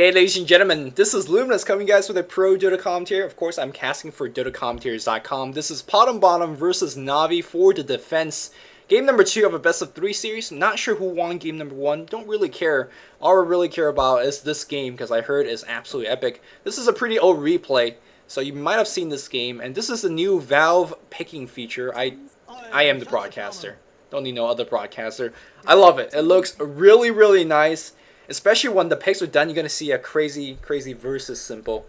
Hey ladies and gentlemen, this is Luminous coming guys with a pro Dota commentary. Of course, I'm casting for DotaCommentaries.com. This is PotmBottom versus Navi for the defense. Game number 2 of a best of 3 series. Not sure who won game number 1. Don't really care. All I really care about is this game because I heard it's absolutely epic. This is a pretty old replay, so you might have seen this game. And this is the new Valve picking feature. I am the broadcaster. Don't need no other broadcaster. I love it. It looks really, really nice. Especially when the picks are done, you're going to see a crazy versus symbol.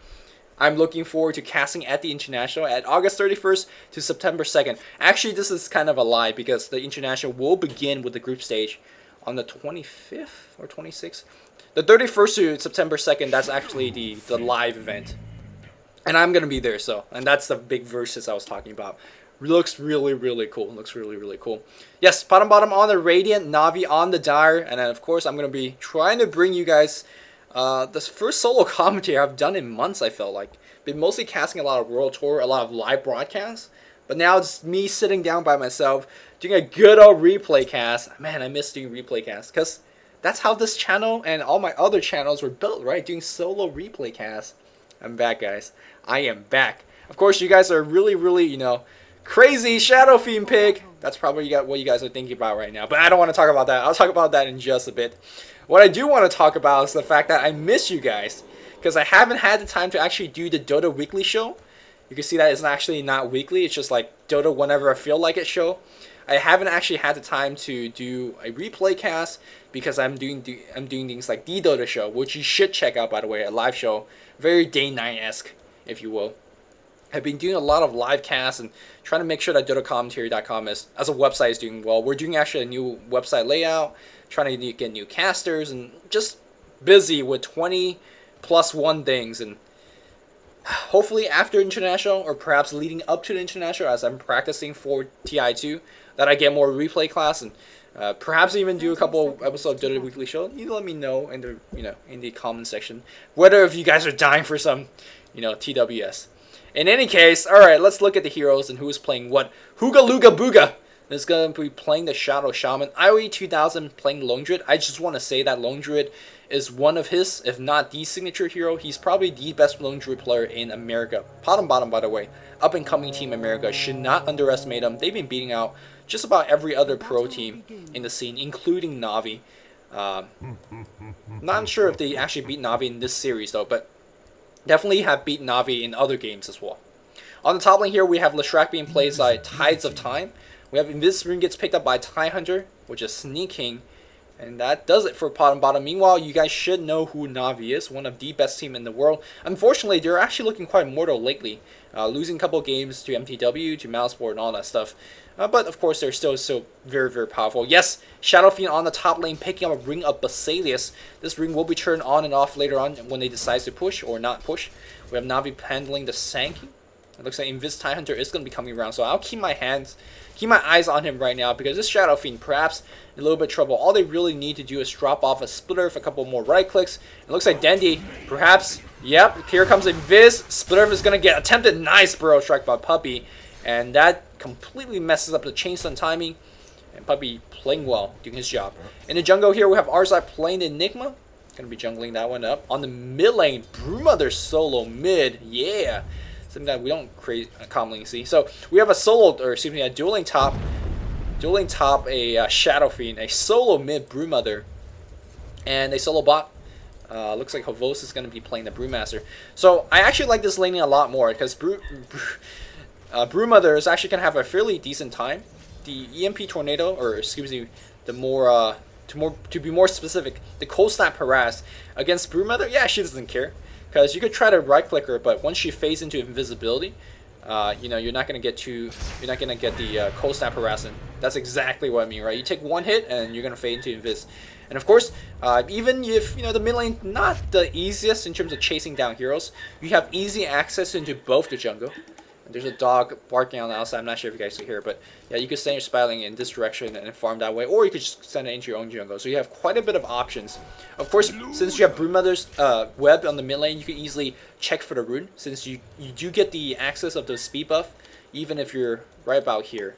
I'm looking forward to casting at the International at August 31st to September 2nd. Actually, this is kind of a lie because the International will begin with the group stage on the 25th or 26th. The 31st to September 2nd, that's actually the live event. And I'm going to be there, and that's the big versus I was talking about. Looks really cool. Looks really cool. Yes, PotmBottom on the Radiant, Navi on the Dire, and then of course I'm gonna be trying to bring you guys this first solo commentary I've done in months. I felt like been mostly casting a lot of World Tour, a lot of live broadcasts, but now it's me sitting down by myself doing a good old replay cast. Man, I miss doing replay casts because that's how this channel and all my other channels were built, right? Doing solo replay casts. I'm back, guys. I am back. Of course, you guys are really, you know, crazy Shadow Fiend pick. That's probably what you guys are thinking about right now. But I don't want to talk about that. I'll talk about that in just a bit. What I do want to talk about is the fact that I miss you guys. Because I haven't had the time to actually do the Dota Weekly show. You can see that it's actually not weekly. It's just like Dota whenever I feel like it show. I haven't actually had the time to do a replay cast. Because I'm doing things like the Dota show. Which you should check out, by the way. A live show. Very day-night-esque, if you will. I've been doing a lot of live casts and trying to make sure that DotaCommentaries.com as a website is doing well. We're doing actually a new website layout, trying to get new casters, and just busy with 20+1 things. And hopefully after International, or perhaps leading up to the International as I'm practicing for TI2, that I get more replay class and perhaps even do a couple episodes of Dota Weekly Show. You let me know in the in the comment section whether if you guys are dying for some TWS. In any case, alright, let's look at the heroes and who's playing what. Hooga Luga Booga is going to be playing the Shadow Shaman. IOE 2000 playing Lone Druid. I just want to say that Lone Druid is one of his, if not the signature hero. He's probably the best Lone Druid player in America. PotmBottom, by the way. Up-and-coming Team America. Should not underestimate them. They've been beating out just about every other pro team in the scene, including Navi. Not sure if they actually beat Navi in this series, though, but definitely have beat Navi in other games as well. On the top lane here, we have Leshrac being played by Tides of Time. We have Invis Rune gets picked up by Tie Hunter, which is sneaking. And that does it for PotmBottom. Meanwhile, you guys should know who Navi is, one of the best team in the world. Unfortunately, they're actually looking quite mortal lately. Losing a couple games to MTW, to Mouseboard, and all that stuff. But of course, they're still very powerful. Yes, Shadow Fiend on the top lane, picking up a ring of Basilius. This ring will be turned on and off later on when they decide to push or not push. We have Navi handling the Sankey. It looks like Invis Tie Hunter is going to be coming around, so I'll keep my eyes on him right now because this Shadow Fiend perhaps in a little bit of trouble. All they really need to do is drop off a Splitter for a couple more right clicks. It looks like Dendi, perhaps, yep, here comes Invis. Splitter is going to get attempted nice Burrow Strike by Puppey, and that completely messes up the chain stun timing. And Puppey playing well, doing his job. In the jungle here, we have Arzai playing the Enigma. Going to be jungling that one up. On the mid lane, Brewmother solo mid, yeah. Something that we don't commonly see. So we have a dueling top, a Shadow Fiend, a solo mid Brewmother, and a solo bot. Looks like Havos is going to be playing the Brewmaster. So I actually like this laning a lot more because Brewmother is actually going to have a fairly decent time. The EMP Tornado, or excuse me, to be more specific, the Cold Snap Harass against Brewmother. Yeah, she doesn't care. Because you could try to right click her, but once she fades into invisibility, you're not gonna get the Cold Snap Harassment. That's exactly what I mean, right? You take one hit and you're gonna fade into invis. And of course, even if the mid lane not the easiest in terms of chasing down heroes, you have easy access into both the jungle. There's a dog barking on the outside. I'm not sure if you guys can hear it, but yeah, you could send your spiraling in this direction and farm that way, or you could just send it into your own jungle. So you have quite a bit of options. Of course, since you have Brewmother's web on the mid lane, you can easily check for the rune, since you do get the access of the speed buff, even if you're right about here,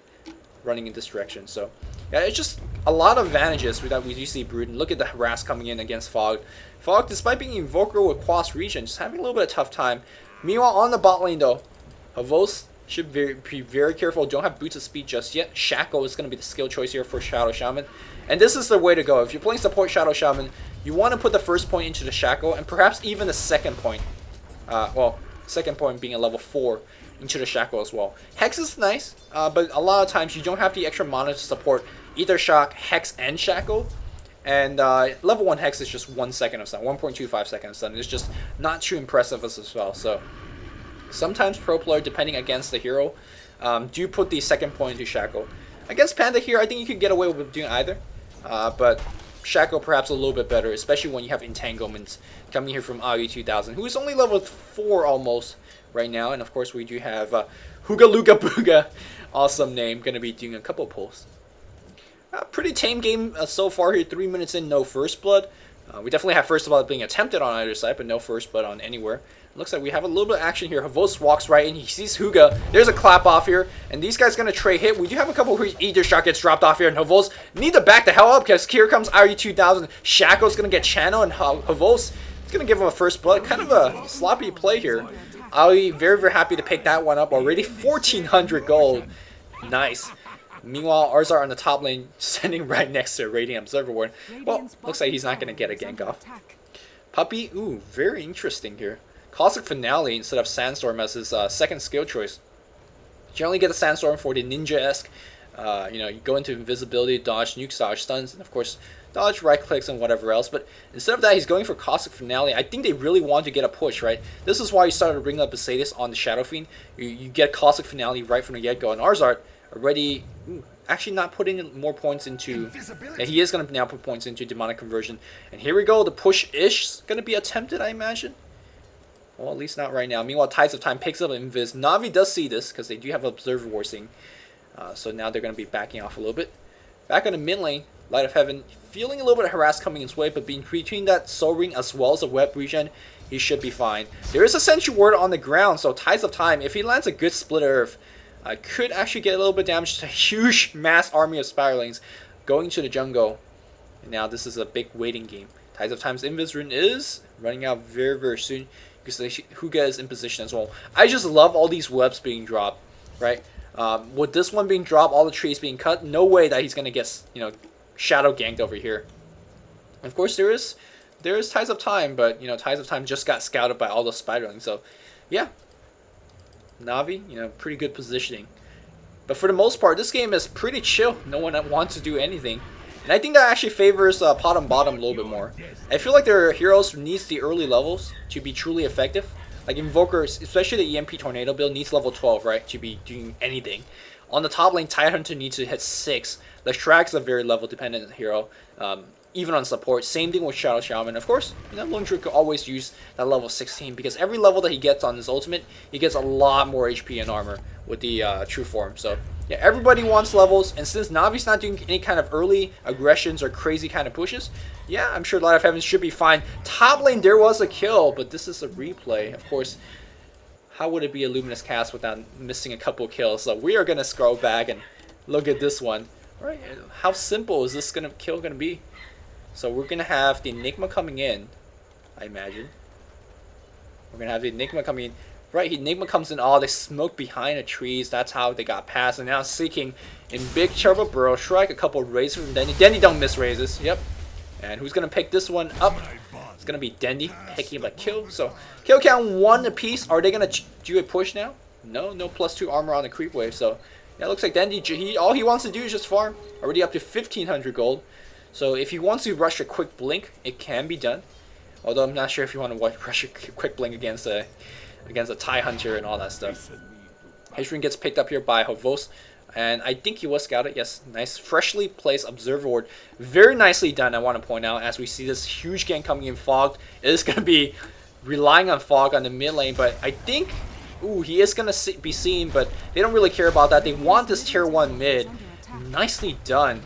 running in this direction. So yeah, it's just a lot of advantages that we do see brewed. And look at the harass coming in against Fog. Fog, despite being Invoker with Quas Region, just having a little bit of tough time. Meanwhile, on the bot lane though, Havos should be very careful. Don't have Boots of Speed just yet. Shackle is going to be the skill choice here for Shadow Shaman. And this is the way to go. If you're playing support Shadow Shaman, you want to put the first point into the Shackle, and perhaps even the second point. Well, second point being a level 4 into the Shackle as well. Hex is nice, but a lot of times you don't have the extra mana to support either Shock, Hex, and Shackle. And level 1 Hex is just 1 second of stun, 1.25 seconds of stun. It's just not too impressive as well. So sometimes pro player, depending against the hero, do put the second point into Shackle. Against Panda here, I think you could get away with doing either. But Shackle perhaps a little bit better, especially when you have Entanglements coming here from Aoi 2000, who is only level 4 almost right now. And of course we do have Hooga Luga Booga, awesome name, going to be doing a couple pulls. Pretty tame game so far here, 3 minutes in, no first blood. We definitely have first blood being attempted on either side, but no first blood on anywhere. Looks like we have a little bit of action here. Havos walks right in. He sees Hooga. There's a clap off here. And these guys going to trade hit. We do have a couple where either shot gets dropped off here. And Havos need to back the hell up because here comes RE 2000. Shaco's going to get Channel. And Havos is going to give him a first blood. Kind of a sloppy play here. Ali very, very happy to pick that one up already. 1,400 gold. Nice. Meanwhile, Arzar on the top lane, standing right next to Radiant Observer Ward. Well, looks like he's not going to get a gank off. Puppy, ooh, very interesting here. Caustic Finale instead of Sandstorm as his second skill choice. Generally get the Sandstorm for the ninja-esque. You know, you go into invisibility, dodge, nukes, dodge, stuns, and of course, dodge, right clicks, and whatever else. But instead of that, he's going for Caustic Finale. I think they really want to get a push, right? This is why you started bringing up Besatis on the Shadow Fiend. You get Caustic Finale right from the get-go. And Arzar already, actually not putting more points into, yeah, he is going to now put points into Demonic Conversion. And here we go, the push-ish is going to be attempted, I imagine. Well, at least not right now. Meanwhile, Tides of Time picks up Invis. Navi does see this because they do have Observer Warsing. So now they're going to be backing off a little bit. Back on the mid lane, Light of Heaven feeling a little bit of harass coming his way, but being between that Soul Ring as well as a web regen, he should be fine. There is a Sentry Ward on the ground, so Tides of Time, if he lands a good Split Earth, could actually get a little bit damage to a huge mass army of Spiralings going to the jungle. And now this is a big waiting game. Tides of Time's Invis Rune is running out very, very soon. Because Hooga is in position as well. I just love all these webs being dropped, right? With this one being dropped, all the trees being cut, no way that he's going to get, you know, shadow ganked over here. Of course, there is Tides of Time, but, you know, Tides of Time just got scouted by all those Spiderlings. So, yeah. Navi, you know, pretty good positioning. But for the most part, this game is pretty chill. No one wants to do anything. And I think that actually favors PotmBottom a little bit more. I feel like their heroes needs the early levels to be truly effective. Like Invokers, especially the EMP Tornado build, needs level 12, right, to be doing anything. On the top lane, Tidehunter needs to hit 6. Leshrac is a very level dependent hero, even on support. Same thing with Shadow Shaman. Of course, you know, Lone Druid could always use that level 16 because every level that he gets on his ultimate, he gets a lot more HP and armor with the true form. So yeah, everybody wants levels, and since Navi's not doing any kind of early aggressions or crazy kind of pushes, yeah, I'm sure Light of Heaven should be fine. Top lane, there was a kill, but this is a replay. Of course, how would it be a Luminous cast without missing a couple kills? So we are going to scroll back and look at this one. All right, how simple is this kill going to be? So we're going to have the Enigma coming in, I imagine. We're going to have the Enigma coming in. Right, Enigma comes in, all they smoke behind the trees. That's how they got past. And now Seeking in big trouble. Burrow Strike, a couple of raises from Dendy. Dendy don't miss raises. Yep. And who's going to pick this one up? It's going to be Dendy picking up a kill. So kill count 1 apiece. Are they going to do a push now? No, no +2 armor on the creep wave. So yeah, it looks like Dendy, all he wants to do is just farm. Already up to 1,500 gold. So if he wants to rush a quick blink, it can be done. Although I'm not sure if you want to rush a quick blink against a Tidehunter and all that stuff. Hydrin gets picked up here by Havos. And I think he was scouted. Yes, nice. Freshly placed Observer Ward. Very nicely done, I want to point out. As we see this huge gank coming in Fog. It is going to be relying on Fog on the mid lane. But I think, ooh, he is going to be seen. But they don't really care about that. They want this tier 1 mid. Nicely done.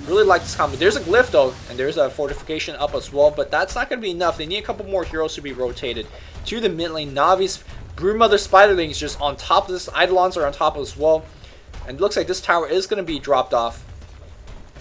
Really like this combo. There's a glyph though. And there's a fortification up as well. But that's not going to be enough. They need a couple more heroes to be rotated to the mid lane. Navi's Broodmother Spiderlings just on top of this. Eidolons are on top as well. And it looks like this tower is going to be dropped off.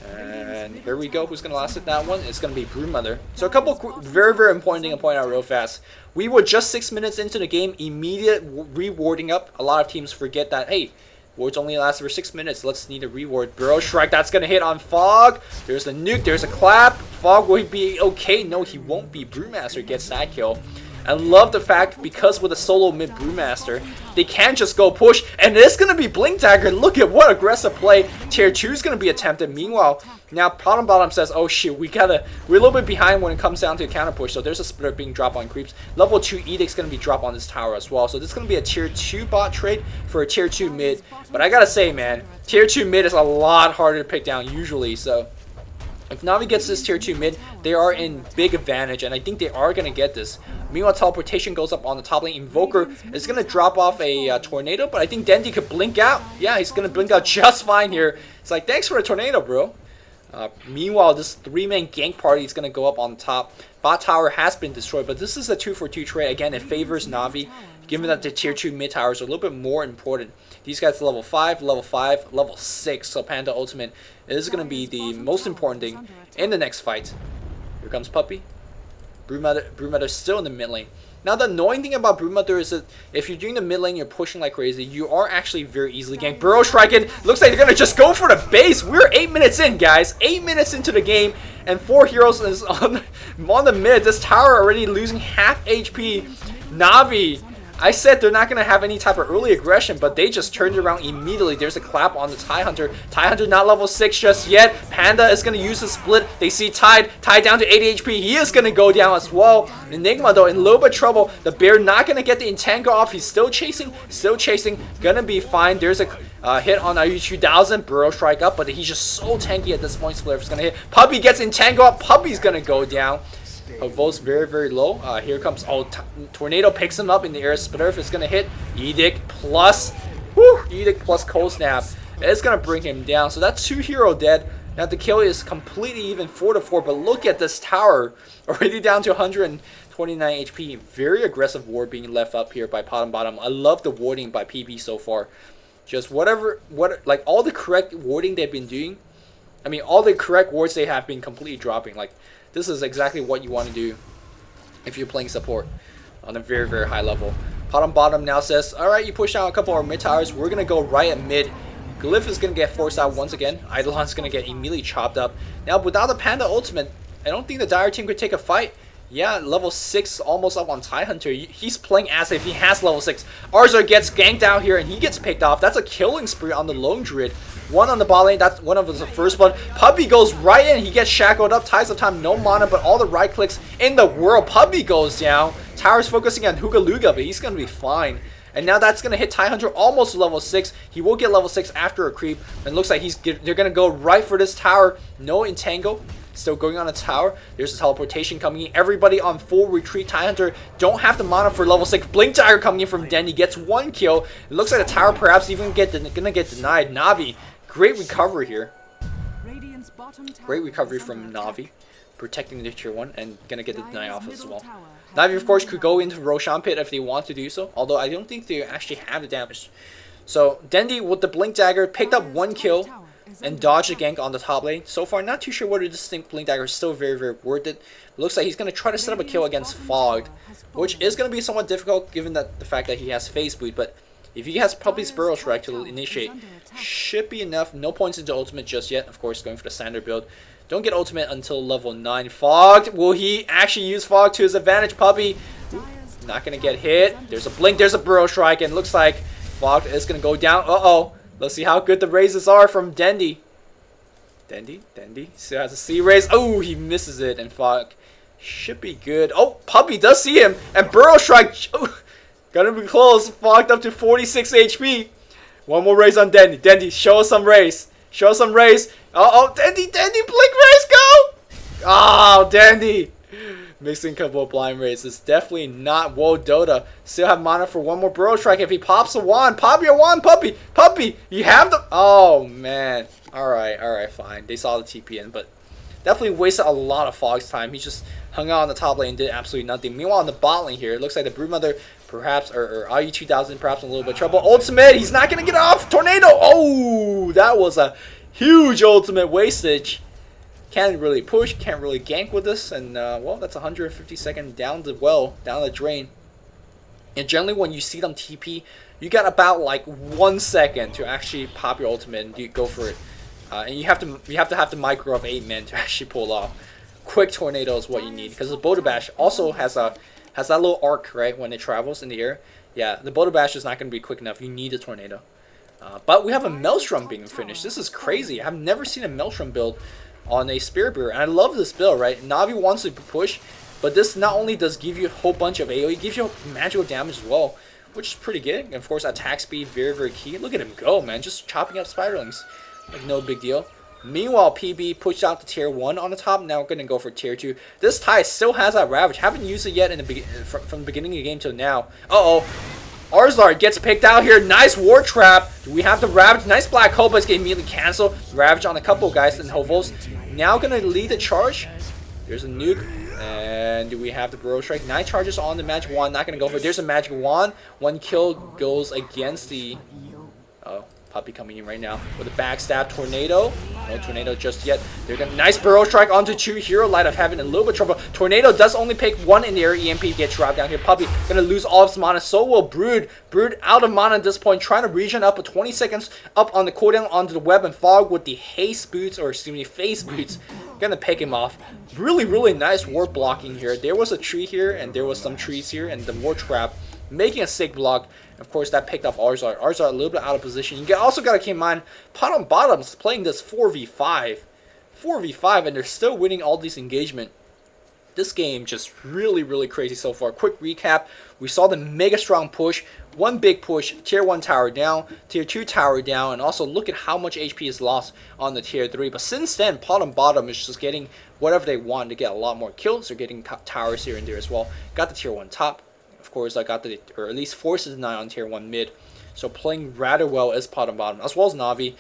And And here we go. Who's going to last it? That one? It's going to be Broodmother. So a couple very, very important things to point out real fast. We were just 6 minutes into the game. Immediate rewarding up. A lot of teams forget that, hey, wards only last for 6 minutes. Let's need a reward. Burrow Strike. That's going to hit on Fog. There's the nuke. There's a clap. Fog will be okay. No, he won't be. Brewmaster gets that kill. I love the fact, because with a solo mid Brewmaster, they can just go push, and it's going to be Blink Dagger. Look at what aggressive play. Tier 2 is going to be attempted. Meanwhile, now PotmBottom says, oh shit, we're a little bit behind when it comes down to a counter push, so there's a splitter being dropped on creeps. Level 2 Edict's going to be dropped on this tower as well, so this is going to be a tier 2 bot trade for a tier 2 mid. But I gotta say, man, tier 2 mid is a lot harder to pick down usually, so if Navi gets this tier 2 mid, they are in big advantage, and I think they are going to get this. Meanwhile, teleportation goes up on the top lane. Invoker is going to drop off a tornado, but I think Dendi could blink out. Yeah, he's going to blink out just fine here. It's like, thanks for the tornado, bro. Meanwhile, this 3-man gank party is going to go up on top. Bot tower has been destroyed, but this is a 2-for-2 trade. Again, it favors Navi, given that the tier 2 mid towers are a little bit more important. These guys are level 5, level 6, so Panda Ultimate is going to be the most important thing in the next fight. Here comes Puppy. Broodmother still in the mid lane. Now, the annoying thing about Broodmother is that if you're doing the mid lane, you're pushing like crazy, you are actually very easily ganked. Burrow striking. Looks like they're going to just go for the base. We're 8 minutes in, guys. 8 minutes into the game, and 4 heroes is on the mid. This tower already losing half HP. Navi, I said they're not going to have any type of early aggression, but they just turned around immediately. There's a clap on the Tidehunter. Tidehunter not level 6 just yet. Panda is going to use the split. They see Tide down to 80 HP. He is going to go down as well. Enigma, though, in a little bit of trouble. The bear not going to get the Entangle off. He's still chasing. Going to be fine. There's a hit on IU 2000. Burrow Strike up, but he's just so tanky at this point. Splitter is going to hit. Puppy gets Entangle up. Puppy's going to go down. Volt's very, very low. Here comes, Tornado picks him up in the air. Splitter is going to hit. Edict plus Cold Snap. It's going to bring him down. So that's 2 hero dead. Now the kill is completely even 4-4, but look at this tower. Already down to 129 HP. Very aggressive ward being left up here by PotmBottom. I love the warding by PB so far. Just like all the correct warding they've been doing. I mean, all the correct wards they have been completely dropping. Like, this is exactly what you want to do if you're playing support on a very, very high level. PotmBottom now says, alright, you push out a couple of our mid towers. We're going to go right at mid. Glyph is going to get forced out once again. Eidolon's going to get immediately chopped up. Now, without the Panda Ultimate, I don't think the Dire team could take a fight. Yeah, level 6 almost up on Tidehunter. He's playing as if he has level 6. Arzer gets ganked out here and he gets picked off. That's a killing spree on the Lone Druid. One on the bot lane, that's one of the first one. Puppy goes right in, he gets shackled up, ties up time, no mana, but all the right clicks in the world. Puppy goes down. Tower's focusing on Huga Luga, but he's going to be fine. And now that's going to hit Tidehunter almost to level 6. He will get level 6 after a creep. And looks like they're going to go right for this tower. No Entangle. Still going on a tower. There's a teleportation coming in. Everybody on full retreat. Tidehunter don't have the mana for level 6. Blink Dagger coming in from Den. He gets 1 kill. It looks like the tower perhaps even gonna get denied. Navi, great recovery here. Great recovery from Navi. Protecting the tier 1 and gonna get the deny off as well. Navi, of course, could go into Roshan Pit if they want to do so. Although I don't think they actually have the damage. So Dendi with the Blink Dagger picked up 1 kill. And dodge the gank on the top lane. So far, not too sure whether this Blink Dagger is still very, very worth it. Looks like he's going to try to set up a kill against Fogged, which is going to be somewhat difficult given that the fact that he has Phase Boot. But if he has Puppy's Burrow Strike to initiate, should be enough. No points into Ultimate just yet. Of course, going for the standard build. Don't get Ultimate until level 9. Fogged, will he actually use Fog to his advantage? Puppy, not going to get hit. There's a Blink, there's a Burrow Strike, and looks like Fogged is going to go down. Uh-oh. Let's see how good the raises are from Dendi. Dendi still has a C raise. Oh, he misses it, and Fog should be good. Oh, Puppy does see him, and Burrow Strike. Oh, gonna be close. Fogged up to 46 HP. One more raise on Dendi. Dendi, show us some raise. Show us some raise. Uh-oh, Dendi, blink raise, go! Oh, Dendi. Mixing a couple of blind raids. It's definitely not Woe Dota. Still have mana for one more Burrow Strike if he pops a wand. Pop your wand, Puppy! Puppy! You have the... Oh, man. Alright, fine. They saw the TP in, but definitely wasted a lot of Fog's time. He just hung out on the top lane and did absolutely nothing. Meanwhile, on the bot lane here, it looks like the Broodmother perhaps, or IU 2000 perhaps in a little bit of trouble. Ultimate! He's not going to get off! Tornado! Oh! That was a huge ultimate wastage. Can't really push, can't really gank with this, and well, that's 150 seconds down the well, down the drain. And generally when you see them TP, you got about like 1 second to actually pop your ultimate and you go for it. And you have to have the micro of 8 men to actually pull off. Quick tornado is what you need, because the Boulder Bash also has that little arc, right, when it travels in the air. Yeah, the Boulder Bash is not going to be quick enough. You need a tornado. But we have a Maelstrom being finished. This is crazy. I've never seen a Maelstrom build on a Spirit Bearer, and I love this build, right? Navi wants to push, but this not only does give you a whole bunch of AoE, it gives you magical damage as well, which is pretty good. And of course, attack speed, very, very key. Look at him go, man. Just chopping up Spiderlings. Like, no big deal. Meanwhile, PB pushed out to tier 1 on the top. Now we're going to go for tier 2. This tie still has that Ravage. Haven't used it yet in the from the beginning of the game till now. Uh-oh. Arzard gets picked out here. Nice War Trap. We have the Ravage. Nice Black Hole, but it's getting immediately canceled. Ravage on a couple of guys in Hovos. Now going to lead the charge. There's a nuke. And do we have the Burrow Strike? 9 charges on the Magic Wand. Not going to go for it. There's a Magic Wand. 1 kill goes against the... Oh, Puppy coming in right now with a backstab tornado. No tornado just yet. They're gonna nice Burrow Strike onto 2 Hero Light of Heaven. A little bit of trouble. Tornado does only pick 1 in the air. EMP gets dropped down here. Puppy gonna lose all of his mana. So will Brood. Brood out of mana at this point, trying to regen up with 20 seconds up on the cooldown onto the web, and Fog with the haste boots, or excuse me, face boots, gonna pick him off. Really, really nice ward blocking here. There was a tree here, and there was some trees here, and the War Trap making a sick block. Of course, that picked off Arzard. Arzard a little bit out of position. You also got to keep in mind, PotmBottom's playing this 4v5. 4v5, and they're still winning all these engagement. This game just really, really crazy so far. Quick recap. We saw the mega strong push. 1 big push. Tier 1 tower down. Tier 2 tower down. And also look at how much HP is lost on the tier 3. But since then, PotmBottom is just getting whatever they want to get a lot more kills. They're getting towers here and there as well. Got the tier 1 top. Of course, I got the, or at least forces 9 on tier 1 mid. So playing rather well as PotmBottom, as well as Navi.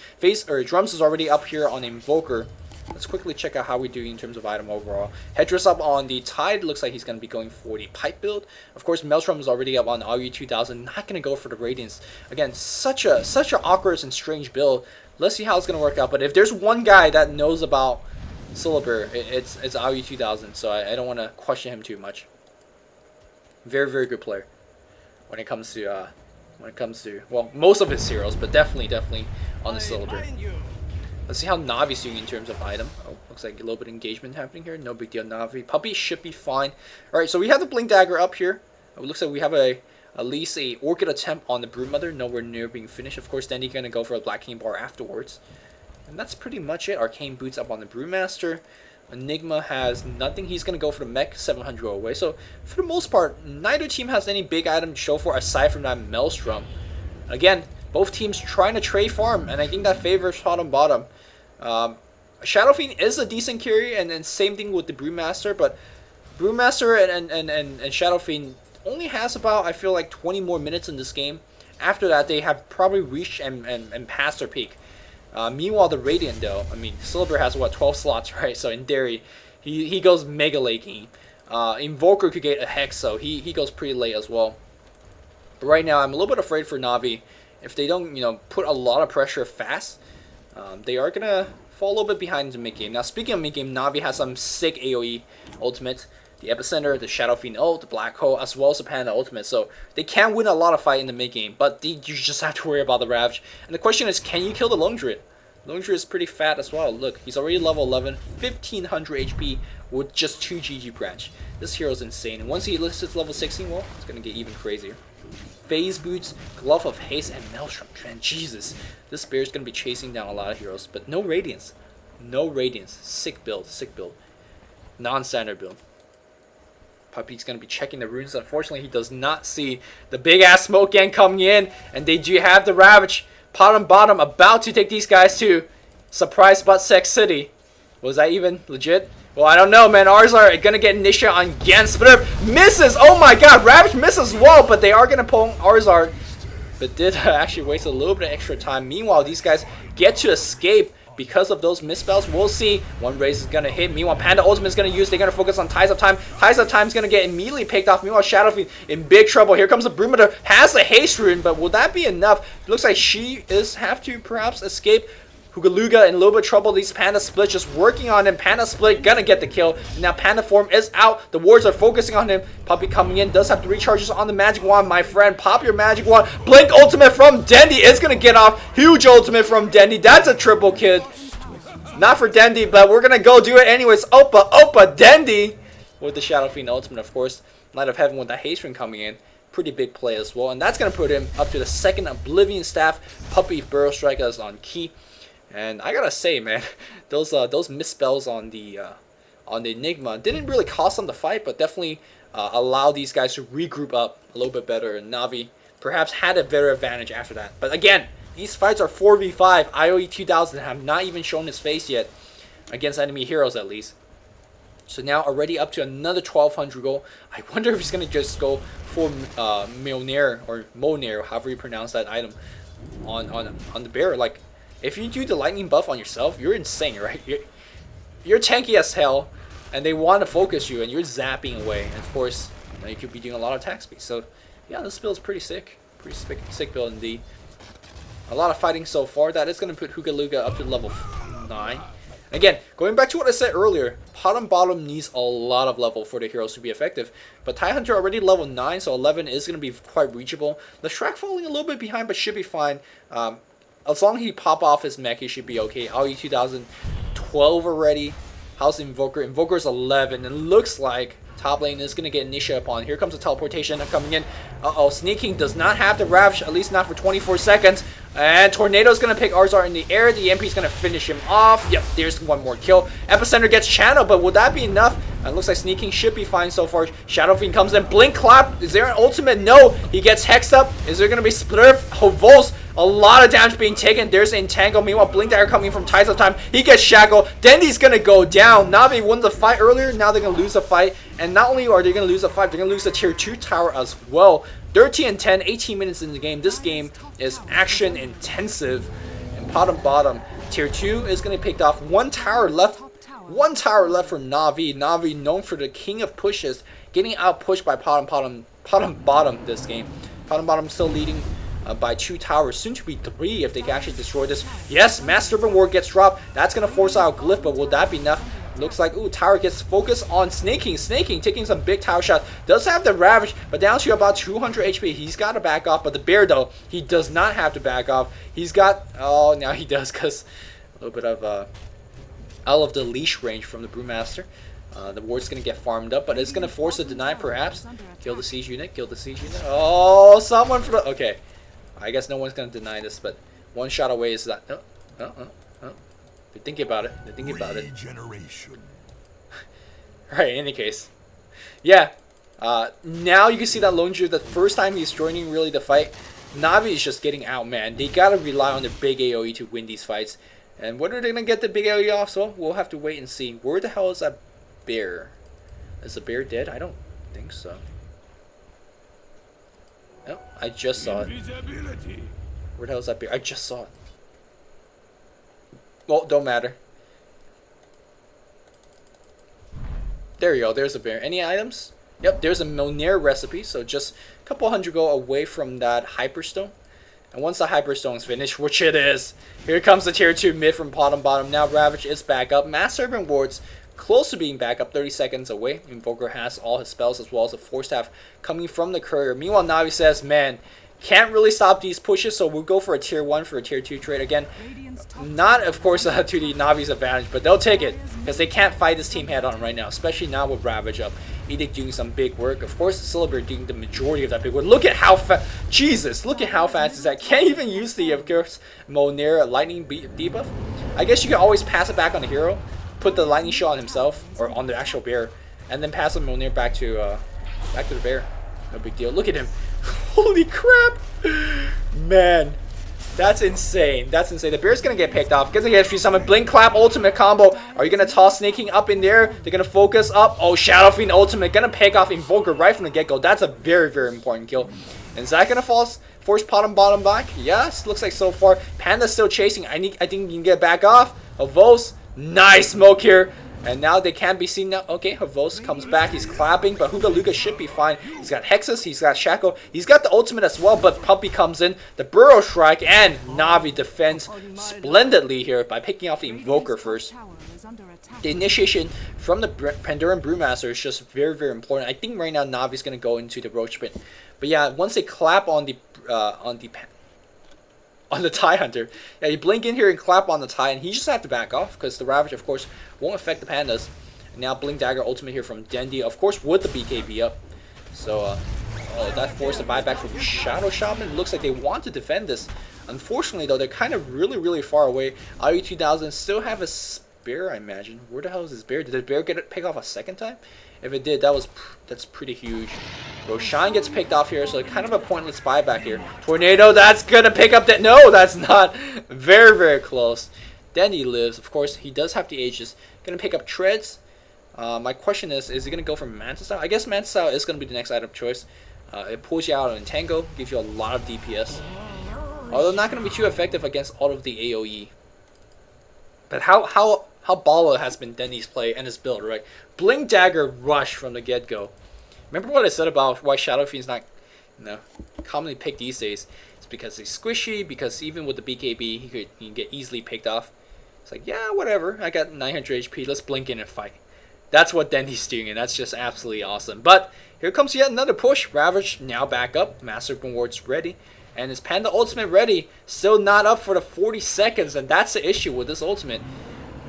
Drums is already up here on Invoker. Let's quickly check out how we do in terms of item overall. Headdress up on the Tide. Looks like he's going to be going for the Pipe build. Of course, Maelstrom is already up on RU 2000. Not going to go for the Radiance. Again, such a awkward and strange build. Let's see how it's going to work out. But if there's one guy that knows about Silver, it's RU 2000. So I don't want to question him too much. Very, very good player when it comes to well, most of his heroes, but definitely on the Silver. Let's see how Navi's doing in terms of item. Oh, looks like a little bit of engagement happening here. No big deal, Navi. Puppy should be fine. All right, so we have the Blink Dagger up here. It looks like we have at least a Orchid attempt on the Broodmother. Nowhere near being finished. Of course, then he's gonna go for a Black King Bar afterwards, and that's pretty much it. Arcane Boots up on the Brewmaster. Enigma has nothing. He's going to go for the mech 700 away. So, for the most part, neither team has any big item to show for aside from that Maelstrom. Again, both teams trying to trade farm, and I think that favors PotmBottom. Shadow Fiend is a decent carry, and then same thing with the Brewmaster, but Brewmaster and Shadow Fiend only has about, I feel like, 20 more minutes in this game. After that, they have probably reached and passed their peak. Meanwhile, the Radiant, though, I mean, Silver has, what, 12 slots, right? So, in theory, he goes mega late. Invoker could get a Hex, so he goes pretty late as well. But right now, I'm a little bit afraid for Navi. If they don't, put a lot of pressure fast, they are going to fall a little bit behind in the mid-game. Now, speaking of mid-game, Navi has some sick AoE ultimates. The Epicenter, the Shadow Fiend ult, the Black Hole, as well as the Panda ultimate. So they can win a lot of fight in the mid game, but you just have to worry about the Ravage. And the question is, can you kill the Lone Druid? Lone Druid is pretty fat as well. Look, he's already level 11, 1500 HP with just 2 GG branch. This hero is insane. And once he lists his level 16, well, it's going to get even crazier. Phase Boots, Glove of Haste, and Maelstrom. And Jesus, this bear is going to be chasing down a lot of heroes, but no Radiance. No Radiance. Sick build, sick build. Non-standard build. Puppy's going to be checking the runes. Unfortunately, he does not see the big-ass smoke gang coming in. And they do have the Ravage. PotmBottom about to take these guys to Surprise Butt Sex City. Was that even legit? Well, I don't know, man. Arzard are going to get Nisha on Gens. But misses. Oh, my God. Ravage misses well, but they are going to pull Arzard. But did actually waste a little bit of extra time. Meanwhile, these guys get to escape. Because of those misspells, we'll see. One raise is going to hit. Meanwhile, Panda Ultimate is going to use. They're going to focus on Ties of Time. Ties of Time is going to get immediately picked off. Meanwhile, Shadow Fiend in big trouble. Here comes the Broodmother. Has the haste rune, but will that be enough? It looks like she have to perhaps escape. Hugaluga in a little bit of trouble. These Panda Split just working on him. Panda Split gonna get the kill. Now Panda Form is out. The wards are focusing on him. Puppey coming in. Does have 3 charges on the Magic Wand, my friend. Pop your Magic Wand. Blink ultimate from Dendy is gonna get off. Huge ultimate from Dendy. That's a triple kill. Not for Dendy, but we're gonna go do it anyways. Opa, Dendy with the Shadow Fiend ultimate, of course. Light of Heaven with the haste ring coming in. Pretty big play as well, and that's gonna put him up to the 2nd Oblivion Staff. Puppey Burrow Strike is on key. And I gotta say, man, those misspells on the Enigma didn't really cost them the fight, but definitely allow these guys to regroup up a little bit better. And Navi perhaps had a better advantage after that. But again, these fights are 4v5. IOE 2000 have not even shown his face yet against enemy heroes, at least. So now already up to another 1200 gold. I wonder if he's gonna just go for Mjolnir or Mjolnir, however you pronounce that item, on the bear. Like, if you do the lightning buff on yourself, you're insane, right? You're tanky as hell, and they want to focus you, and you're zapping away. And of course, you could be doing a lot of attack speed. So, yeah, this build is pretty sick. Pretty sick build indeed. A lot of fighting so far. That is going to put Hugaluga up to level 9. Again, going back to what I said earlier, PotmBottom needs a lot of level for the heroes to be effective. But Tidehunter already level 9, so 11 is going to be quite reachable. The Shrek falling a little bit behind, but should be fine. As long as he pop off his mech, he should be okay. IOE 2012 already. How's Invoker? Invoker's 11. And looks like top lane is going to get Nisha upon. Here comes the teleportation coming in. Uh-oh, Sneaking does not have the Ravage, at least not for 24 seconds. And Tornado's going to pick Arzar in the air. The MP's going to finish him off. Yep, there's one more kill. Epicenter gets Channel, but will that be enough? Looks like Sneaking should be fine so far. Shadow Fiend comes in. Blink Clap. Is there an ultimate? No. He gets hexed up. Is there going to be Split? Hovos. A lot of damage being taken. There's Entangle. Meanwhile, Blink Dagger coming from Tides of Time. He gets Shackle. Dendy's going to go down. Navi won the fight earlier. Now they're going to lose the fight. And not only are they going to lose the fight, they're going to lose the tier 2 tower as well. 13 and 10, 18 minutes in the game. This game is action intensive. And PotmBottom, tier 2 is going to be picked off. One tower left for Navi. Navi, known for the king of pushes, getting out pushed by PotmBottom this game. PotmBottom still leading by 2 towers, soon to be 3 if they can actually destroy this. Yes, Mass Serpent Ward gets dropped. That's going to force out Glyph, but will that be enough? Looks like, ooh, tower gets focused on Snaking. Snaking taking some big tower shots. Does have the Ravage, but down to about 200 HP. He's got to back off, but the bear, though, he does not have to back off. He's got, oh, now he does, because a little bit of out of the leash range from the Brewmaster. The ward's going to get farmed up, but it's going to force a deny, perhaps. Kill the siege unit, kill the siege unit. Oh, someone for the, okay. I guess no one's going to deny this, but one shot away is that, They're thinking about it. They're thinking about it. Alright, in any case. Yeah. Now you can see that Lone Jew, the first time he's joining really the fight, Navi is just getting out, man. They gotta rely on their big AoE to win these fights. And when are they gonna get the big AoE off? So we'll have to wait and see. Where the hell is that bear? Is the bear dead? I don't think so. No, I just saw it. Where the hell is that bear? I just saw it. Well, don't matter. There you go. There's a bear. Any items? Yep, there's a Mjolnir recipe. So just a couple hundred go away from that Hyperstone. And once the Hyperstone is finished, which it is, here comes the tier 2 mid from PotmBottom. Now Ravage is back up. Mass Serpent Wards close to being back up, 30 seconds away. Invoker has all his spells as well as a Force Staff coming from the courier. Meanwhile, Navi says, man, can't really stop these pushes, so we'll go for a tier 1 for a tier 2 trade again. Not, of course, to the Navi's advantage, but they'll take it because they can't fight this team head on right now, especially now with Ravage up. Edict doing some big work. Of course, Celebrate doing the majority of that big work. Look at how fast. Jesus, look at how fast is that. Can't even use the, of course, Mjolnir Lightning debuff. I guess you can always pass it back on the hero, put the Lightning Shot on himself or on the actual bear, and then pass the Mjolnir back to the bear. No big deal. Look at him. Holy crap, man, that's insane. That's insane. The bear's gonna get picked off. Gets a get free summon. Blink Clap ultimate combo. Are you gonna toss Snaking up in there? They're gonna focus up. Oh, Shadow Fiend ultimate gonna pick off Invoker right from the get-go. That's a very, very important kill. And is that gonna force PotmBottom back? Yes, looks like so far. Panda's still chasing. I think you can get back off. Avos, nice smoke here. And now they can't be seen now. Okay, Havos comes back. He's clapping, but Huga Luga should be fine. He's got Hexus. He's got Shackle. He's got the ultimate as well, but Puppy comes in. The Burrow Strike, and Navi defends splendidly here by picking off the Invoker first. The initiation from the Pandoran Brewmaster is just very, very important. I think right now Navi's going to go into the Roach Pit. But yeah, once they clap on the TIE Hunter, yeah, you blink in here and clap on the TIE, and he just have to back off because the Ravage, of course, won't affect the Pandas. And now Blink Dagger ultimate here from Dendi, of course, with the BKB up. So that forced a buyback from Shadow Shaman. Looks like they want to defend this. Unfortunately, though, they're kind of really, really far away. IU2000 still have a bear, I imagine. Where the hell is this bear? Did the bear get it pick off a second time? If it did, that's pretty huge. Roshan gets picked off here, so kind of a pointless buyback here. Tornado, that's gonna pick up that. No, that's not. Very, very close. Dendi lives. Of course, he does have the Aegis. Gonna pick up Treads. My question is he gonna go for Manta Style? I guess Manta Style is gonna be the next item choice. It pulls you out in Tango, gives you a lot of DPS. Although not gonna be too effective against all of the AoE. But how baller has been Dendi's play and his build, right? Blink Dagger Rush from the get-go. Remember what I said about why Shadow Fiend's not, commonly picked these days? It's because he's squishy, because even with the BKB, he can get easily picked off. It's like, yeah, whatever, I got 900 HP, let's blink in and fight. That's what Dendi's doing, and that's just absolutely awesome. But here comes yet another push. Ravage now back up, Master Rewards ready. And his Panda Ultimate ready, still not up for the 40 seconds, and that's the issue with this Ultimate.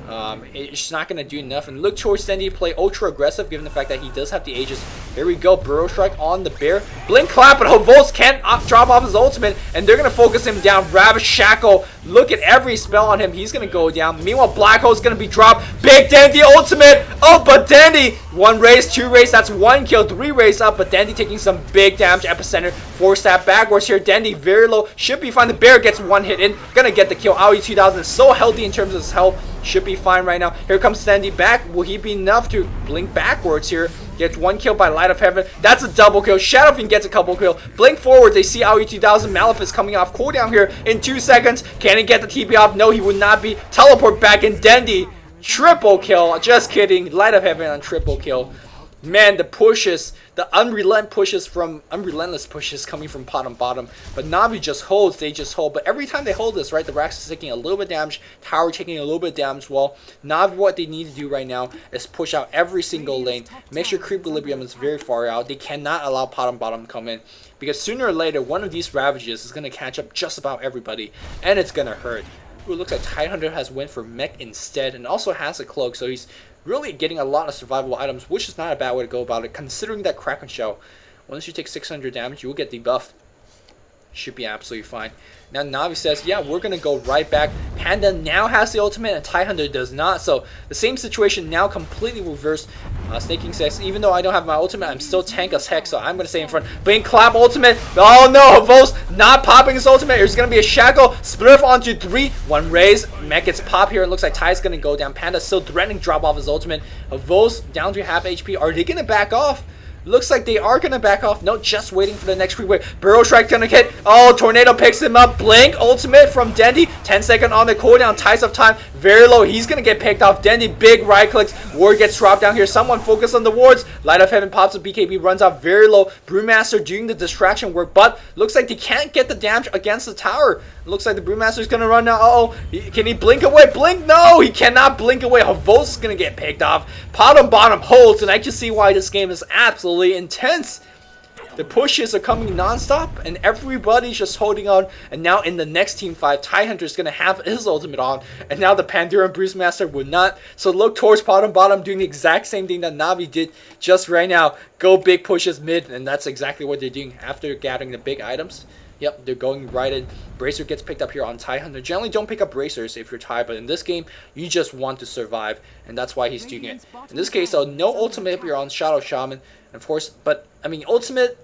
It's not going to do enough. And look towards Dendi to play ultra aggressive, given the fact that he does have the Aegis. Here we go, Burrow Strike on the bear. Blink Clap, but Havos can't drop off his ultimate, and they're going to focus him down. Ravage Shackle, look at every spell on him. He's going to go down. Meanwhile, Black Hole's going to be dropped. Big Dendi ultimate. Oh, but Dendi, 1 raise, 2 raise, that's 1 kill, 3 raise up, but Dendi taking some big damage. Epicenter, 4-stab backwards here. Dendi very low, should be fine. The bear gets 1 hit in, gonna get the kill. Aoi2000 is so healthy in terms of his health, should be fine right now. Here comes Dendi back. Will he be enough to blink backwards here? Gets 1 kill by Light of Heaven. That's a double kill. Shadow Fiend gets a couple kill. Blink forward. They see Aoi2000. Malefice coming off cooldown here in 2 seconds. Can he get the TP off? No, he would not be. Teleport back in. Dendi, triple kill. Just kidding. Light of Heaven on triple kill. Man, the pushes, the unrelentless pushes coming from PotmBottom. But Navi just holds, they just hold. But every time they hold this, right, the Rax is taking a little bit of damage, Tower taking a little bit of damage. Well, Navi, what they need to do right now is push out every single lane. Make sure Creep Equilibrium is very far out. They cannot allow PotmBottom to come in. Because sooner or later, one of these Ravages is going to catch up just about everybody. And it's going to hurt. Ooh, it looks like Tidehunter has went for Mech instead. And also has a Cloak, so he's really getting a lot of survivable items, which is not a bad way to go about it, considering that Kraken Shell, once you take 600 damage, you will get debuffed. Should be absolutely fine. Now Navi says, yeah, we're going to go right back. Panda now has the ultimate, and Tidehunter does not. So the same situation now completely reversed. Snaking says, even though I don't have my ultimate, I'm still tank as heck, so I'm going to stay in front. Blink Clap ultimate. Oh no, Havos not popping his ultimate. There's going to be a Shackle. Spliff onto 3. 1 raise. Mech gets pop here. It looks like Ty's going to go down. Panda still threatening drop off his ultimate. Havos down to half HP. Are they going to back off? Looks like they are going to back off. No, just waiting for the next free wave. Burrow Strike going to hit. Oh, Tornado picks him up. Blink ultimate from Dendi. 10-second on the cooldown. Ties of time. Very low. He's going to get picked off. Dendi, big right clicks. Ward gets dropped down here. Someone focus on the wards. Light of Heaven pops a BKB. Runs out very low. Brewmaster doing the distraction work. But looks like they can't get the damage against the tower. Looks like the Brewmaster is going to run now. Uh-oh. Can he blink away? Blink? No, he cannot blink away. Havos is going to get picked off. PotmBottom holds, and I can see why this game is absolutely intense. The pushes are coming non-stop, and everybody's just holding on. And now in the next team fight, Tidehunter is going to have his ultimate on, and now the Pandoran Brewmaster would not. So look towards PotmBottom doing the exact same thing that Navi did just right now. Go big pushes mid, and that's exactly what they're doing after gathering the big items. Yep, they're going right in. Bracer gets picked up here on Tidehunter. Generally don't pick up Bracers if you're Ty, but in this game, you just want to survive, and that's why he's doing it. In this case, though, no ultimate here on Shadow Shaman, of course, but, I mean, ultimate,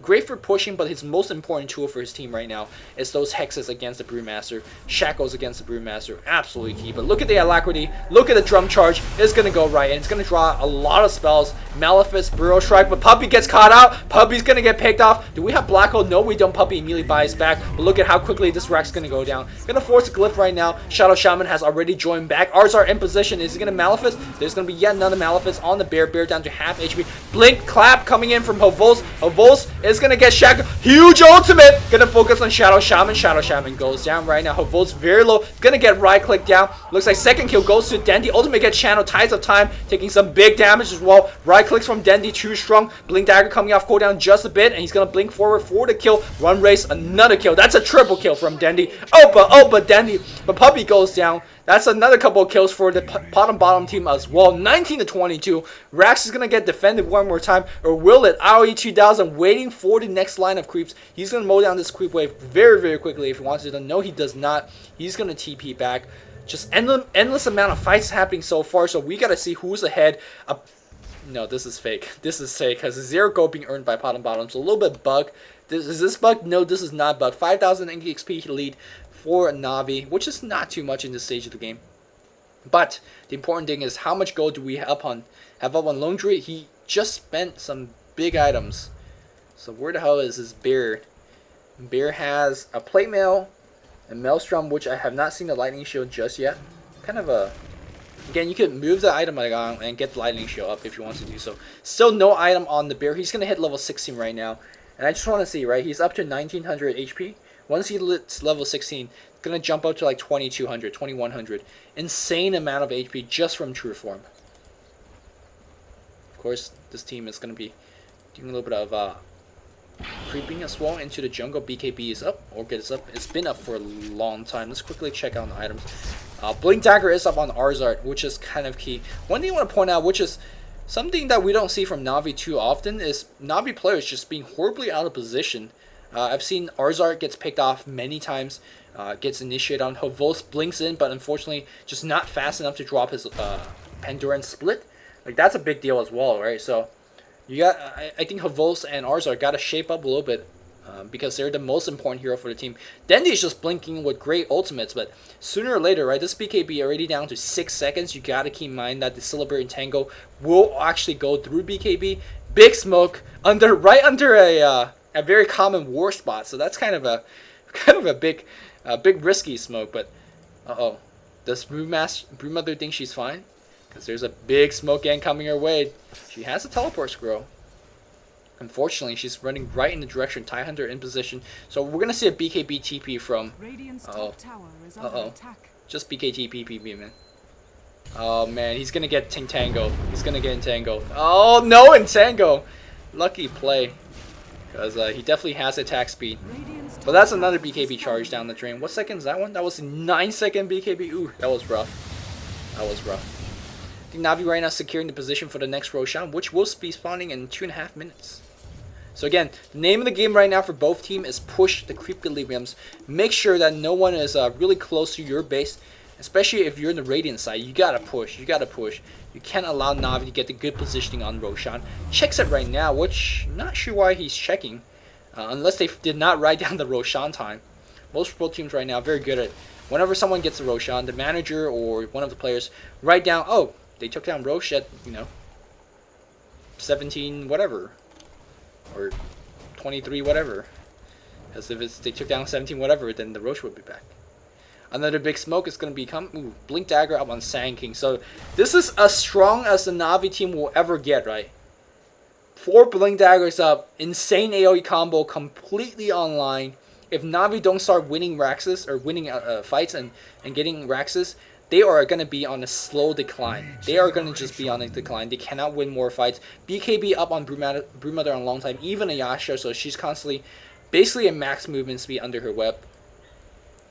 Great for pushing, but his most important tool for his team right now is those hexes against the Brewmaster, shackles against the Brewmaster, absolutely key. But look at the alacrity, look at the drum charge, it's going to go right, and it's going to draw a lot of spells. Malefice, Burrow Strike, but Puppey gets caught out, Puppey's going to get picked off. Do we have Black Hole? No, we don't. Puppey immediately buys back, but look at how quickly this Rack's going to go down. Going to force a Glyph right now. Shadow Shaman has already joined back. Arzar in position. Is he going to Malefice? There's going to be yet another Malefice on the Bear. Bear down to half HP. Blink Clap coming in from Hovos. Hovos is going to get shackled. Huge ultimate. Going to focus on Shadow Shaman. Shadow Shaman goes down right now. Hovos very low. Going to get right click down. Looks like second kill goes to Dendy. Ultimate gets channeled. Tides of Time taking some big damage as well. Right clicks from Dendy. Too strong. Blink Dagger coming off cooldown just a bit, and he's going to blink forward for the kill. Run race. Another kill. That's a triple kill from Dendy. But Dendy. But Puppey goes down. That's another couple of kills for the PotmBottom team as well. 19 to 22. Rax is going to get defended one more time. Or will it? ROE 2000 waiting for the next line of creeps. He's going to mow down this creep wave very, very quickly if he wants to. No, he does not. He's going to TP back. Just endless amount of fights happening so far. So we got to see who's ahead. No, this is fake. This is fake because 0 gold being earned by PotmBottom. So a little bit bug. Is this bug? No, this is not bug. 5,000 XP lead for Navi, which is not too much in this stage of the game. But the important thing is how much gold do we have up on Lone Druid? He just spent some big items. So where the hell is his Bear? Bear has a Plate Mail, a Maelstrom, which I have not seen the Lightning Shield just yet. Kind of a... Again, you can move the item and get the Lightning Shield up if you want to do so. Still no item on the Bear. He's going to hit level 16 right now. And I just want to see, right? He's up to 1900 HP. Once he hits level 16, it's going to jump up to like 2200, 2100. Insane amount of HP just from True Form. Of course, this team is going to be doing a little bit of creeping as well into the jungle. BKB is up. Orchid is up. It's been up for a long time. Let's quickly check out the items. Blink Dagger is up on Arzard, which is kind of key. One thing I want to point out, which is something that we don't see from Navi too often, is Navi players just being horribly out of position. I've seen Arzard gets picked off many times, gets initiated on. Hovos blinks in, but unfortunately just not fast enough to drop his Pandoran Split. Like, that's a big deal as well, right? So you got, I think Hovos and Arzard got to shape up a little bit because they're the most important hero for the team. Dendy is just blinking with great ultimates, but sooner or later, right, this BKB already down to 6 seconds. You got to keep in mind that the Celebrating Tango will actually go through BKB. Big smoke right under a very common war spot, so that's kind of a big risky smoke. But does Brewmother think she's fine? Because there's a big smoke gang coming her way. She has a teleport scroll. Unfortunately, she's running right in the direction. Tie Hunter in position, so we're gonna see a BKB TP from. Just BK TP, man. Oh man, he's gonna get Tango. He's gonna get Entangled. Oh no, Entangle. Lucky play. Because he definitely has attack speed. But that's another BKB charge down the drain. What second is that one? That was a 9-second BKB. Ooh, that was rough. That was rough. I think Navi right now securing the position for the next Roshan, which will be spawning in 2.5 minutes. So again, the name of the game right now for both teams is push the creep deliriums. Make sure that no one is really close to your base. Especially if you're in the Radiant side, you gotta push. You gotta push. You can't allow Navi to get the good positioning on Roshan. Checks it right now, which I'm not sure why he's checking. Unless they did not write down the Roshan time. Most pro teams right now very good at whenever someone gets a Roshan, the manager or one of the players write down, oh, they took down Rosh at, 17 whatever. Or 23 whatever. Because if they took down 17 whatever, then the Rosh would be back. Another big smoke is going to become Blink Dagger up on Sand King. So this is as strong as the Navi team will ever get, right? 4 Blink Daggers up. Insane AoE combo completely online. If Navi don't start winning Raxes or winning fights and getting Raxes, they are going to be on a slow decline. They are going to just be on a decline. They cannot win more fights. BKB up on Brewmother on a long time. Even Ayasha, so she's constantly basically a max movement speed under her web.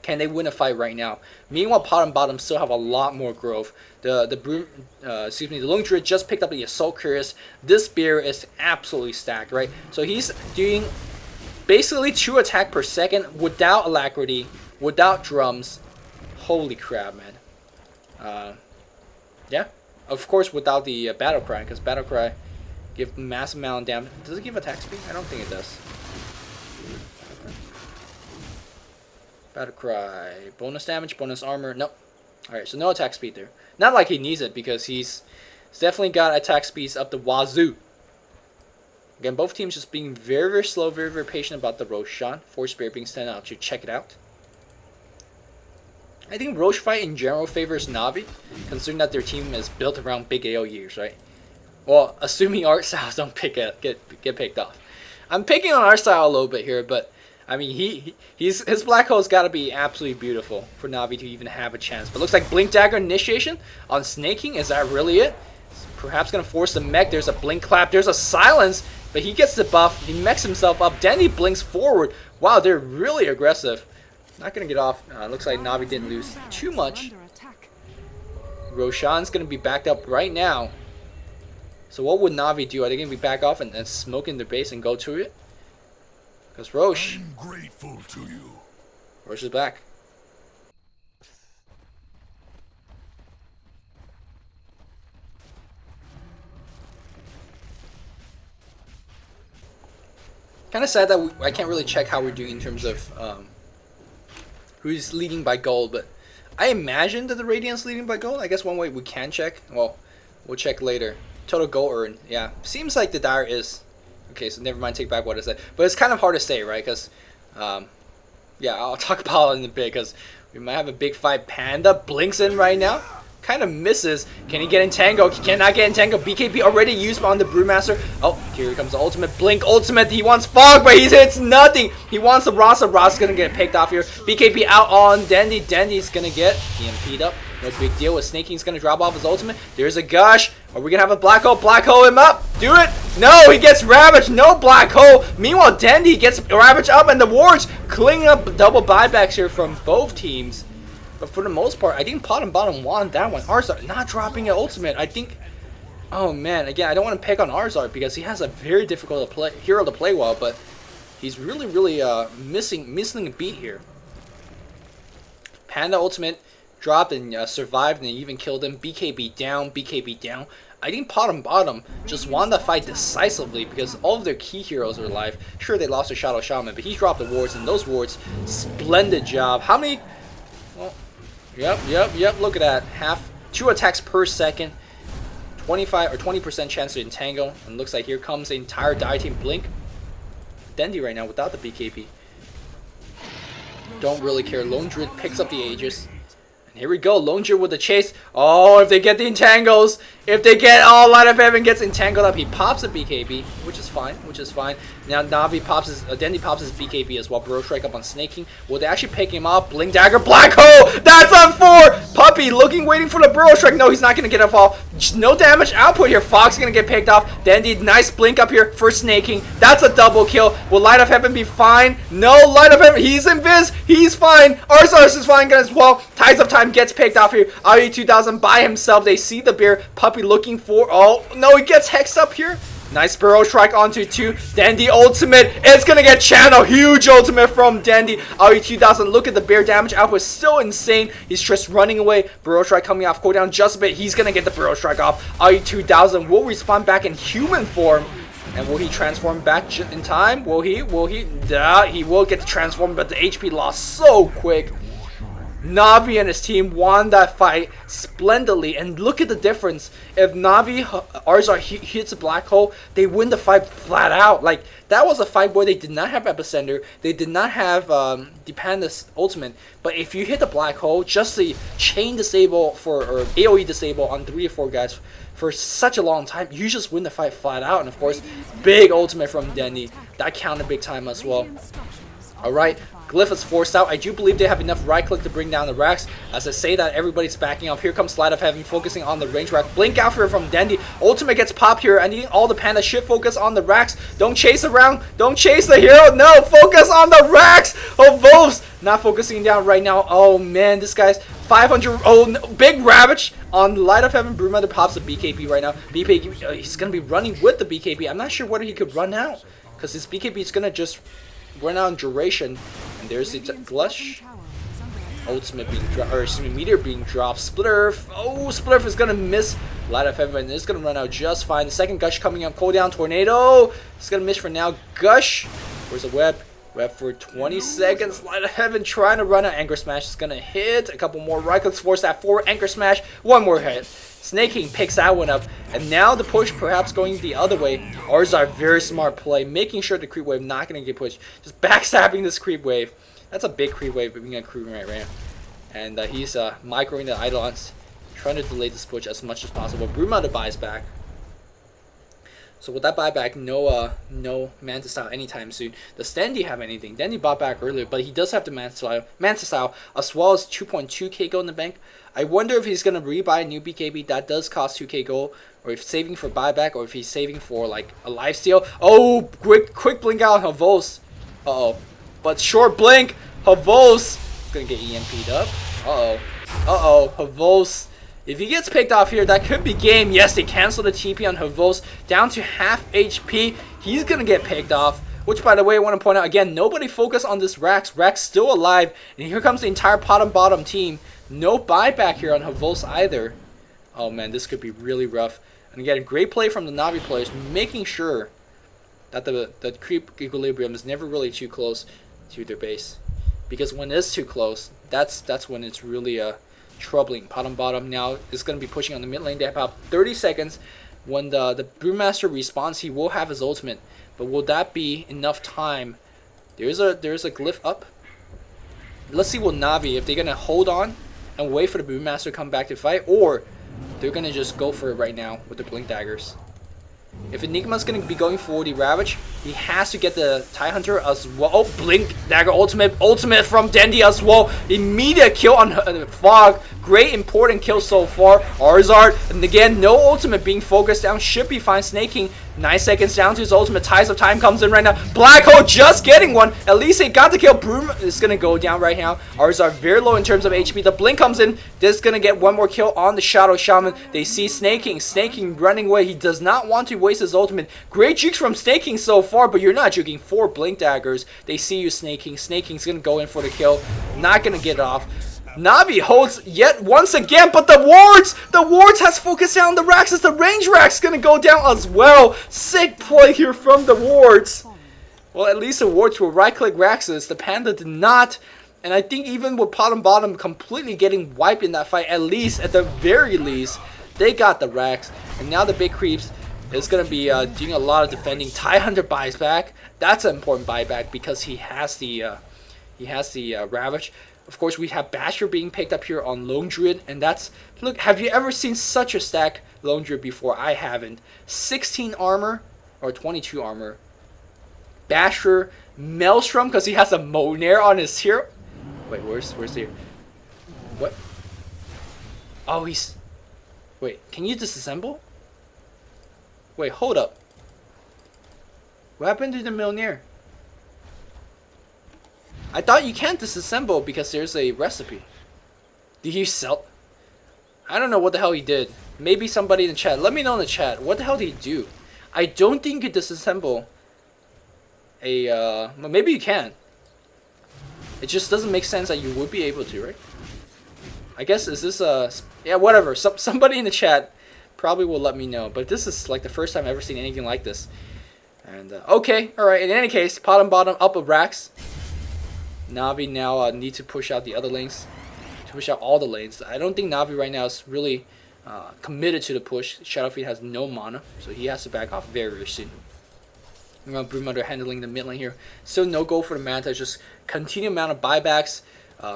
Can they win a fight right now? Meanwhile, PotmBottom still have a lot more growth. The Lone Druid just picked up the Assault Curious. This Spear is absolutely stacked, right? So he's doing basically 2 attack per second without alacrity, without drums. Holy crap, man. Yeah. Of course, without the Battle Cry, because Battle Cry give massive amount of damage. Does it give attack speed? I don't think it does. Battle Cry. Bonus damage, bonus armor. Nope. Alright, so no attack speed there. Not like he needs it, because he's definitely got attack speeds up the wazoo. Again, both teams just being very, very slow, very, very patient about the Roshan. Force Spirit being sent out to check it out. I think Roche fight in general favors Navi, considering that their team is built around big AoEs, right? Well, assuming art styles don't get picked off. I'm picking on art style a little bit here, but I mean his black hole's got to be absolutely beautiful for Navi to even have a chance. But looks like Blink Dagger initiation on Snaking. Is that really it? Perhaps gonna force the mech. There's a Blink Clap. There's a silence, but he gets the buff. He mechs himself up. Dandy blinks forward. Wow, they're really aggressive. Not gonna get off. Looks like Navi didn't lose too much. Roshan's gonna be backed up right now. So what would Navi do? Are they gonna be back off and smoke in their base and go to it? Because Roche is back. Kind of sad that I can't really check how we're doing in terms of who's leading by gold, but I imagine that the Radiant's leading by gold. I guess one way we can check. Well, we'll check later. Total gold earned. Yeah, seems like the Dire is. Okay, so never mind. Take back what I said. But it's kind of hard to say, right? Because, yeah, I'll talk about it in a bit. Because we might have a big fight. Panda blinks in right now. Kind of misses. Can he get entangled? He cannot get entangled. BKB already used on the Brewmaster. Oh, here comes the ultimate. Blink ultimate. He wants Fog, but he hits nothing. He wants the Rasa. Rasa's going to get picked off here. BKB out on Dandy. Dandy's going to get EMP'd up. No big deal with Snaking's going to drop off his ultimate. There's a Gush. Are we going to have a Black Hole? Black Hole him up. Do it. No, he gets Ravaged. No Black Hole. Meanwhile, Dandy gets Ravaged up, and the wards cleaning up double buybacks here from both teams. But for the most part, I think PotmBottom won that one. Arzar not dropping an ultimate. I think, oh man, again, I don't want to pick on Arzar because he has a very difficult hero to play well, but he's really, really missing a beat here. Panda ultimate dropped and survived and even killed him. BKB down, BKB down. I think PotmBottom just won the fight decisively because all of their key heroes are alive. Sure, they lost to Shadow Shaman, but he dropped the wards, and those wards, splendid job. How many? Well, Yep. Look at that. 2 attacks per second. 25 or 20% chance to entangle. And looks like here comes the entire Dire team blink. Dandy right now without the BKB. Don't really care. Lone Druid picks up the Aegis. And here we go. Lone Druid with the chase. Oh, if they get the entangles. If they get Light of Heaven gets entangled up, he pops a BKB, which is fine. Now Navi pops his, Dandy pops his BKB as well. Bro Strike up on Snaking. Will they actually pick him up? Blink Dagger, Black Hole! That's on 4! Puppy waiting for the Burrow Strike. No, he's not going to get a fall. No damage output here. Fox is going to get picked off. Dandy, nice blink up here for Snaking. That's a double kill. Will Light of Heaven be fine? No, Light of Heaven. He's invis. He's fine. Arceus is fine as well. Ties of Time gets picked off here. Ali 2000 by himself. They see the bear. Puppy looking for, oh no, he gets hexed up here. Nice Burrow Strike onto 2. Dandy ultimate. It's gonna get channel. Huge ultimate from Dandy. Ali 2000. Look at the bear damage output. Still insane. He's just running away. Burrow Strike coming off cooldown just a bit. He's gonna get the Burrow Strike off. Ali 2000 will respawn back in human form. And will he transform back in time? Will he? He will get to transform, but the HP loss so quick. Navi and his team won that fight splendidly, and look at the difference. If Navi Arzar hits a black hole, they win the fight flat out. Like, that was a fight where they did not have Epicenter, they did not have Dependus ultimate, but if you hit the black hole, just the chain disable or AoE disable on 3 or 4 guys for such a long time, you just win the fight flat out. And of course, big ultimate from Dandy, that counted big time as well. Alright, Glyph is forced out. I do believe they have enough right click to bring down the racks. As I say that, everybody's backing up. Here comes Light of Heaven, focusing on the range rack. Blink out here from Dandy. Ultimate gets popped here. I need all the Panda shit focus on the racks. Don't chase around. Don't chase the hero. No, focus on the racks. Oh, Wolves not focusing down right now. Oh man, this guy's 500. Oh, no, big Ravage on Light of Heaven. Brewmother pops the BKB right now. BKB, he's gonna be running with the BKB. I'm not sure whether he could run out because his BKB is gonna just run out in duration. And there's the Glush. Ultimate being dropped, or excuse me, Meteor being dropped. Splitterf. Oh, Splitterf is gonna miss. Light of Heaven is gonna run out just fine. The second Gush coming up. Cooldown Tornado. It's gonna miss for now. Gush. Where's the web? We have for 20 seconds. Light of Heaven trying to run an Anchor Smash. Is going to hit. A couple more right clicks force that forward Anchor Smash. One more hit. Snake King picks that one up. And now the push perhaps going the other way. Arzar, very smart play. Making sure the creep wave not going to get pushed. Just backstabbing this creep wave. That's a big creep wave being a creep right now. And he's microing the Eidolons. Trying to delay this push as much as possible. Broodmother buys back. So with that buyback, no Manta Style anytime soon. Does Dandy have anything? Dandy bought back earlier, but he does have the Manta Style as well as 2.2k gold in the bank. I wonder if he's gonna rebuy a new BKB that does cost 2k gold, or if saving for buyback, or if he's saving for like a lifesteal. Oh, quick blink out on Havos. But short blink, Havos gonna get EMP'd up. Havos. If he gets picked off here, that could be game. Yes, they cancel the TP on Havos down to half HP. He's going to get picked off. Which, by the way, I want to point out, again, nobody focus on this Rax. Rax still alive. And here comes the entire PotmBottom team. No buyback here on Havos either. Oh, man, this could be really rough. And again, great play from the Navi players, making sure that the creep equilibrium is never really too close to their base. Because when it's too close, that's when it's really troubling. PotmBottom now is going to be pushing on the mid lane. They have about 30 seconds. When the Brewmaster respawns, he will have his ultimate. But will that be enough time? There's a glyph up. Let's see what Navi, if they're going to hold on and wait for the Brewmaster to come back to fight, or they're going to just go for it right now with the Blink Daggers. If Enigma's going to be going for the Ravage, he has to get the TIE Hunter as well. Oh, Blink Dagger ultimate from Dandy as well. Immediate kill on Fog. Great important kill so far. Arzard, and again, no ultimate being focused down. Should be fine. Snake King, 9 seconds down to his ultimate. Ties of Time comes in right now. Black Hole just getting one. At least he got the kill. Broom is going to go down right now. Arzard very low in terms of HP. The Blink comes in. This is going to get one more kill on the Shadow Shaman. They see Snake King. Snake King running away. He does not want to waste his ultimate. Great jukes from Snake King so far, but you're not juking 4 Blink Daggers. They see you, Snake King. Snake King's going to go in for the kill. Not going to get it off. Navi holds yet once again, but the wards has focused down the Raxes. The range Rax going to go down as well. Sick play here from the wards. Well, at least the wards were right-click Raxes. The Panda did not. And I think even with PotmBottom completely getting wiped in that fight, at the very least, they got the Rax. And now the big creeps is going to be doing a lot of defending. TIE Hunter buys back. That's an important buyback because he has the Ravage. Of course, we have Basher being picked up here on Lone Druid, and that's, look, have you ever seen such a stack Lone Druid before? I haven't. 16 armor, or 22 armor. Basher, Maelstrom, because he has a Monair on his hero. Wait, where's the, what? Oh, wait, can you disassemble? Wait, hold up. What happened to the Milner? I thought you can't disassemble because there's a recipe. Did he sell? I don't know what the hell he did. Maybe somebody in the chat. Let me know in the chat. What the hell did he do? I don't think you could disassemble a... maybe you can. It just doesn't make sense that you would be able to, right? I guess, is this a... Yeah, whatever. Somebody in the chat probably will let me know. But this is like the first time I've ever seen anything like this. And, okay. Alright. In any case, PotmBottom up of Rax. Navi now need to push out the other lanes, to push out all the lanes. I don't think Navi right now is really committed to the push. Shadowfiend has no mana, so he has to back off very, very soon. Broodmother handling the mid lane here. Still no go for the Manta, just continued amount of buybacks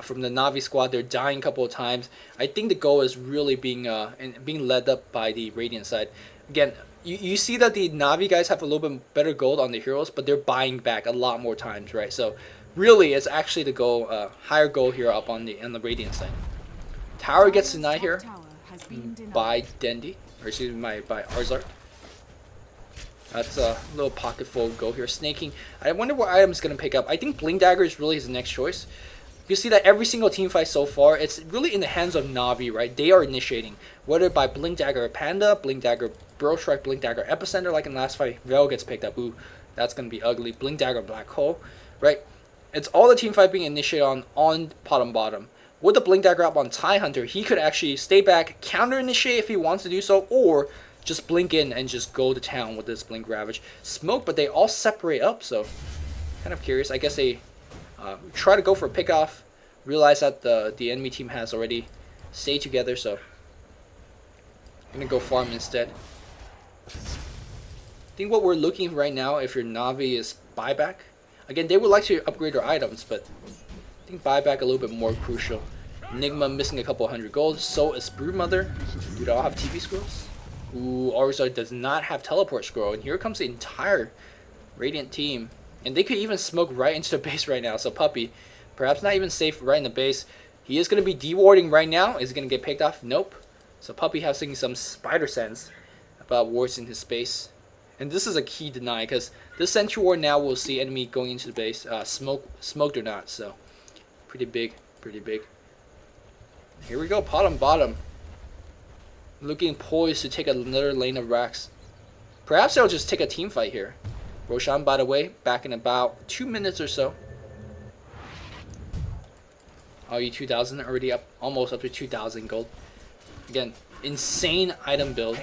from the Navi squad. They're dying a couple of times. I think the goal is really being led up by the Radiant side. Again, you see that the Navi guys have a little bit better gold on the heroes, but they're buying back a lot more times, right? So really, it's actually the goal, higher goal here up on the Radiant side. Tower gets denied here by Dandy, or excuse me, by Arzard. That's a little pocket full go here. Snaking. I wonder what item's gonna pick up. I think Blink Dagger is really his next choice. You see that every single team fight so far, it's really in the hands of Navi, right? They are initiating, whether by Blink Dagger Panda, Blink Dagger Burrow Strike, Blink Dagger Epicenter, like in last fight. Veil gets picked up. Ooh, that's gonna be ugly. Blink Dagger Black Hole, right? It's all the team fight being initiated on PotmBottom. With the Blink Dagger up on TIE Hunter, he could actually stay back, counter initiate if he wants to do so, or just blink in and just go to town with this Blink Ravage. Smoke, but they all separate up, so Kind of curious. I guess they try to go for a pick-off. Realize that the enemy team has already stayed together, so I'm going to go farm instead. I think what we're looking right now, if your Navi, is buyback. Again, they would like to upgrade their items, but I think buyback a little bit more crucial. Enigma missing a couple hundred gold. So is Broodmother. Do they all have TV scrolls? Ooh, Arzar does not have teleport scroll. And here comes the entire Radiant team. And they could even smoke right into the base right now. So Puppy, perhaps not even safe right in the base. He is going to be dewarding right now. Is he going to get picked off? Nope. So Puppy has seen some spider sense about wards in his space. And this is a key deny, because this Sentry Ward now will see enemy going into the base, smoked or not. So pretty big, pretty big. Here we go, PotmBottom. Looking poised to take another lane of racks. Perhaps they'll just take a team fight here. Roshan, by the way, back in about 2 minutes or so. RE 2000 already up, almost up to 2,000 gold. Again, insane item build.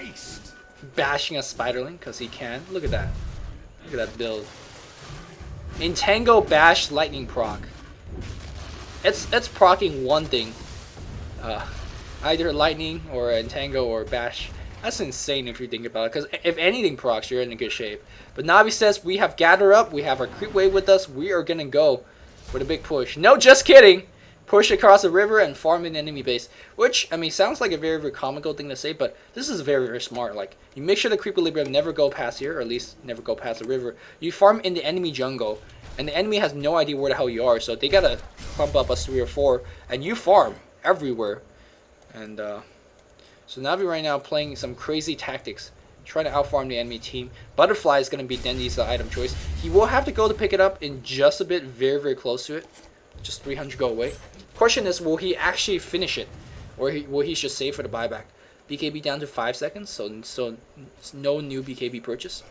Bashing a Spiderling because he can. Look at that. Look at that build. Entangle, bash, lightning proc. It's procking one thing. Either lightning or entangle or bash. That's insane if you think about it, because if anything procs, you're in a good shape. But Navi says, we have gather up, we have our creep wave with us, we are gonna go with a big push. No, just kidding! Push across the river and farm an enemy base. Which, I mean, sounds like a very, very comical thing to say, but this is very, very smart. Like, you make sure the creep equilibrium never go past here, or at least never go past the river. You farm in the enemy jungle, and the enemy has no idea where the hell you are, so they gotta pump up us 3 or 4, and you farm everywhere. And so Navi right now playing some crazy tactics, trying to outfarm the enemy team. Butterfly is going to be Dendy's item choice. He will have to go to pick it up in just a bit, very, very close to it. Just 300 go away. Question is, will he actually finish it? Or will he just save for the buyback? BKB down to 5 seconds, so no new BKB purchase.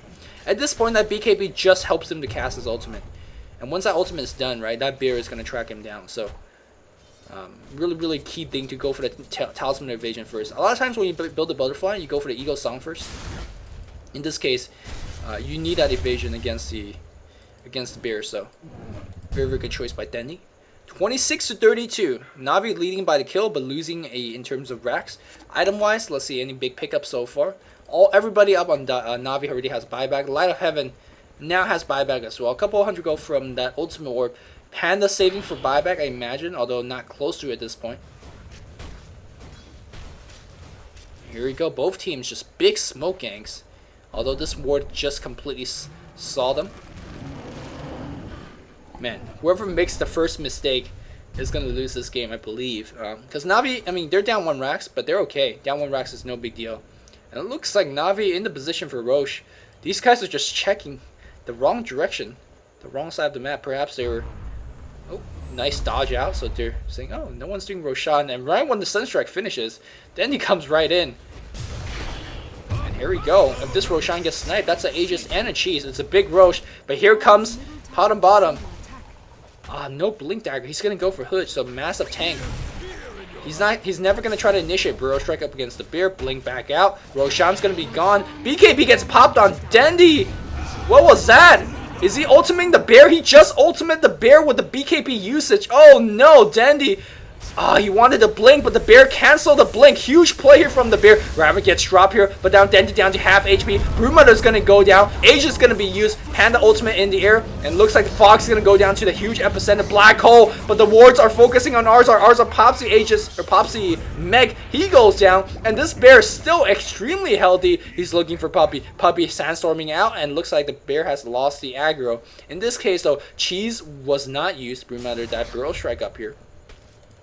At this point, that BKB just helps him to cast his ultimate. And once that ultimate is done, right, that bear is going to track him down. So really, really key thing to go for the Talisman Evasion first. A lot of times when you build a Butterfly, you go for the Eagle Song first. In this case, you need that evasion against the bear. So very, very good choice by Dendy. 26 to 32. Navi leading by the kill, but losing in terms of racks. Item wise, let's see any big pickups so far. Everybody up on Navi already has buyback. Light of Heaven now has buyback as well. A couple hundred go from that ultimate orb. Panda saving for buyback, I imagine, although not close to it at this point. Here we go, both teams just big smoke gangs. Although this ward just completely saw them. Man, whoever makes the first mistake is going to lose this game, I believe. Because Navi, I mean, they're down 1 racks, but they're okay. Down 1 racks is no big deal. And it looks like Navi in the position for Roche. These guys are just checking the wrong direction. The wrong side of the map. Perhaps they were... Oh, nice dodge out. So they're saying, oh, no one's doing Roshan. And right when the Sunstrike finishes, then he comes right in. And here we go. If this Roshan gets sniped, that's an Aegis and a cheese. It's a big Roche. But here comes PotmBottom. No Blink Dagger. He's going to go for Hood. So massive tank. He's never going to try to initiate Burrow Strike up against the bear. Blink back out. Roshan's going to be gone. BKB gets popped on Dendy. What was that? Is he ultimating the bear? He just ultimated the bear with the BKB usage. Oh no, Dendy. He wanted to blink, but the bear canceled the blink. Huge play here from the bear. Raven gets dropped here, but down Dendy down to half HP. Broodmother's going to go down. Aegis going to be used. Panda ultimate in the air. And looks like Fox is going to go down to the huge epicenter black hole. But the wards are focusing on Arzar. Arzar pops the Aegis, or pops the Meg. He goes down. And this bear is still extremely healthy. He's looking for Puppy. Puppy sandstorming out. And looks like the bear has lost the aggro. In this case, though, Cheese was not used. Broodmother that Burrow Strike up here.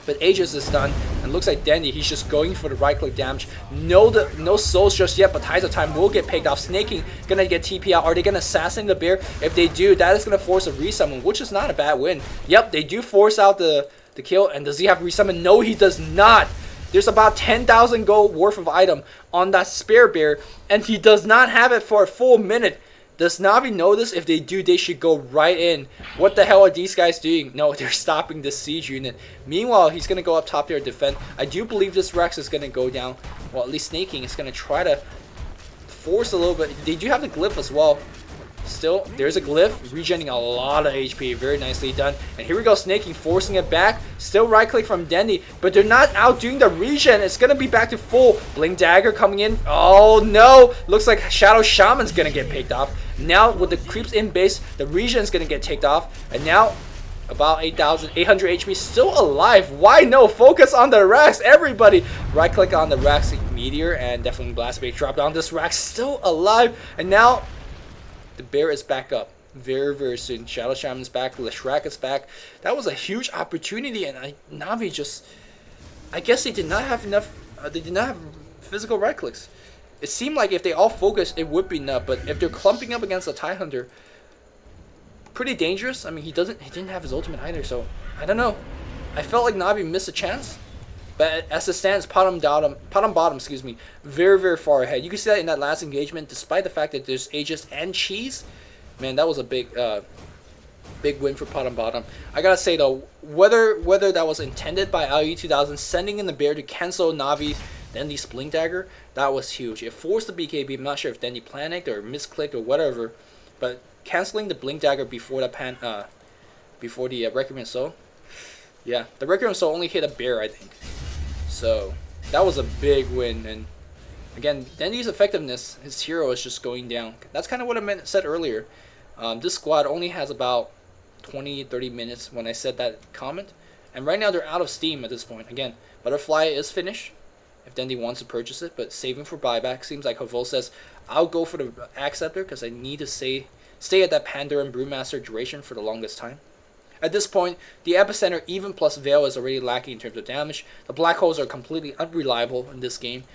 But Aegis is done, and looks like Dendy, he's just going for the right-click damage. No souls just yet, but Tides of Time will get picked off. Snaking gonna get TP out. Are they gonna assassinate the bear? If they do, that is gonna force a resummon, which is not a bad win. Yep, they do force out the kill, and does he have resummon? No, he does not. There's about 10,000 gold worth of item on that spare bear, and he does not have it for a full minute. Does Navi know this? If they do, they should go right in. What the hell are these guys doing? No, they're stopping the siege unit. Meanwhile, he's going to go up top there and defend. I do believe this Rex is going to go down. Well, at least Snaking is going to try to force a little bit. They do have the glyph as well. Still, there's a glyph, regenerating a lot of HP. Very nicely done. And here we go, snaking, forcing it back. Still right click from Dendy, but they're not outdoing the regen. It's gonna be back to full. Blink Dagger coming in. Oh no! Looks like Shadow Shaman's gonna get picked off. Now with the creeps in base, the regen's gonna get taken off. And now about 8,800 HP, still alive. Why no? Focus on the Rex, everybody. Right click on the Rex Meteor and definitely Blast Bait. Drop down this Rex, still alive. And now the bear is back up very, very soon. Shadow Shaman's back. Leshrac is back. That was a huge opportunity, and Navi just, I guess they did not have enough. They did not have physical right clicks. It seemed like if they all focused, it would be enough. But if they're clumping up against a TIE Hunter, pretty dangerous. I mean, he didn't have his ultimate either, so I don't know. I felt like Navi missed a chance. But as it stands, PotmBottom, excuse me, very, very far ahead. You can see that in that last engagement, despite the fact that there's Aegis and Cheese. Man, that was a big win for PotmBottom. I gotta say though, whether that was intended by LU2000 sending in the bear to cancel Navi, then the Blink Dagger, that was huge. It forced the BKB. I'm not sure if Dendy panicked or misclicked or whatever, but canceling the Blink Dagger before the Requiem Soul. Yeah, the Requiem Soul only hit a bear, I think. So that was a big win, and again, Dendy's effectiveness, his hero is just going down. That's kind of what I said earlier. This squad only has about 20-30 minutes when I said that comment, and right now they're out of steam at this point. Again, Butterfly is finished if Dendy wants to purchase it, but saving for buyback. Seems like Havol says, I'll go for the Axe Scepter because I need to stay at that Pandora and Brewmaster duration for the longest time. At this point, the Epicenter, even plus Veil, is already lacking in terms of damage. The Black Holes are completely unreliable in this game.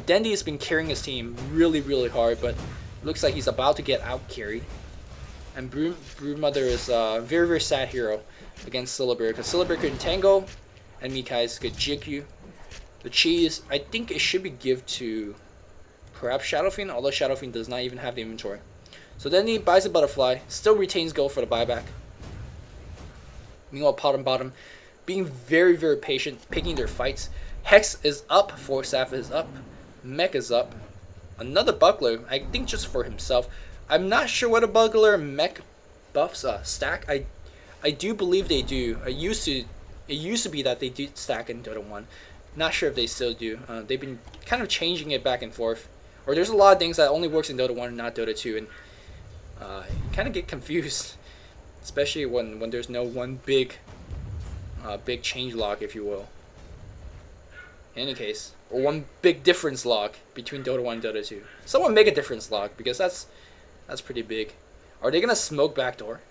Dendy has been carrying his team really, really hard, but looks like he's about to get out-carried. And Broodmother is a very, very sad hero against Syllabear, because Syllabear could Tango, and Mikai's could jig you. The Cheese, I think it should be give to perhaps Shadow Fiend, although Shadow Fiend does not even have the inventory. So Dendy buys a Butterfly, still retains gold for the buyback. Meanwhile, PotmBottom being very, very patient, picking their fights. Hex is up, Force Staff is up, Mech is up. Another Buckler, I think just for himself. I'm not sure what a Buckler Mech buffs stack. I do believe they do. It used to be that they do stack in Dota 1. Not sure if they still do. They've been kind of changing it back and forth. Or there's a lot of things that only works in Dota 1 and not Dota 2, and you kind of get confused. Especially when there's no one big change log, if you will. In any case, or one big difference log between Dota 1 and Dota 2. Someone make a difference log, because that's pretty big. Are they gonna smoke backdoor?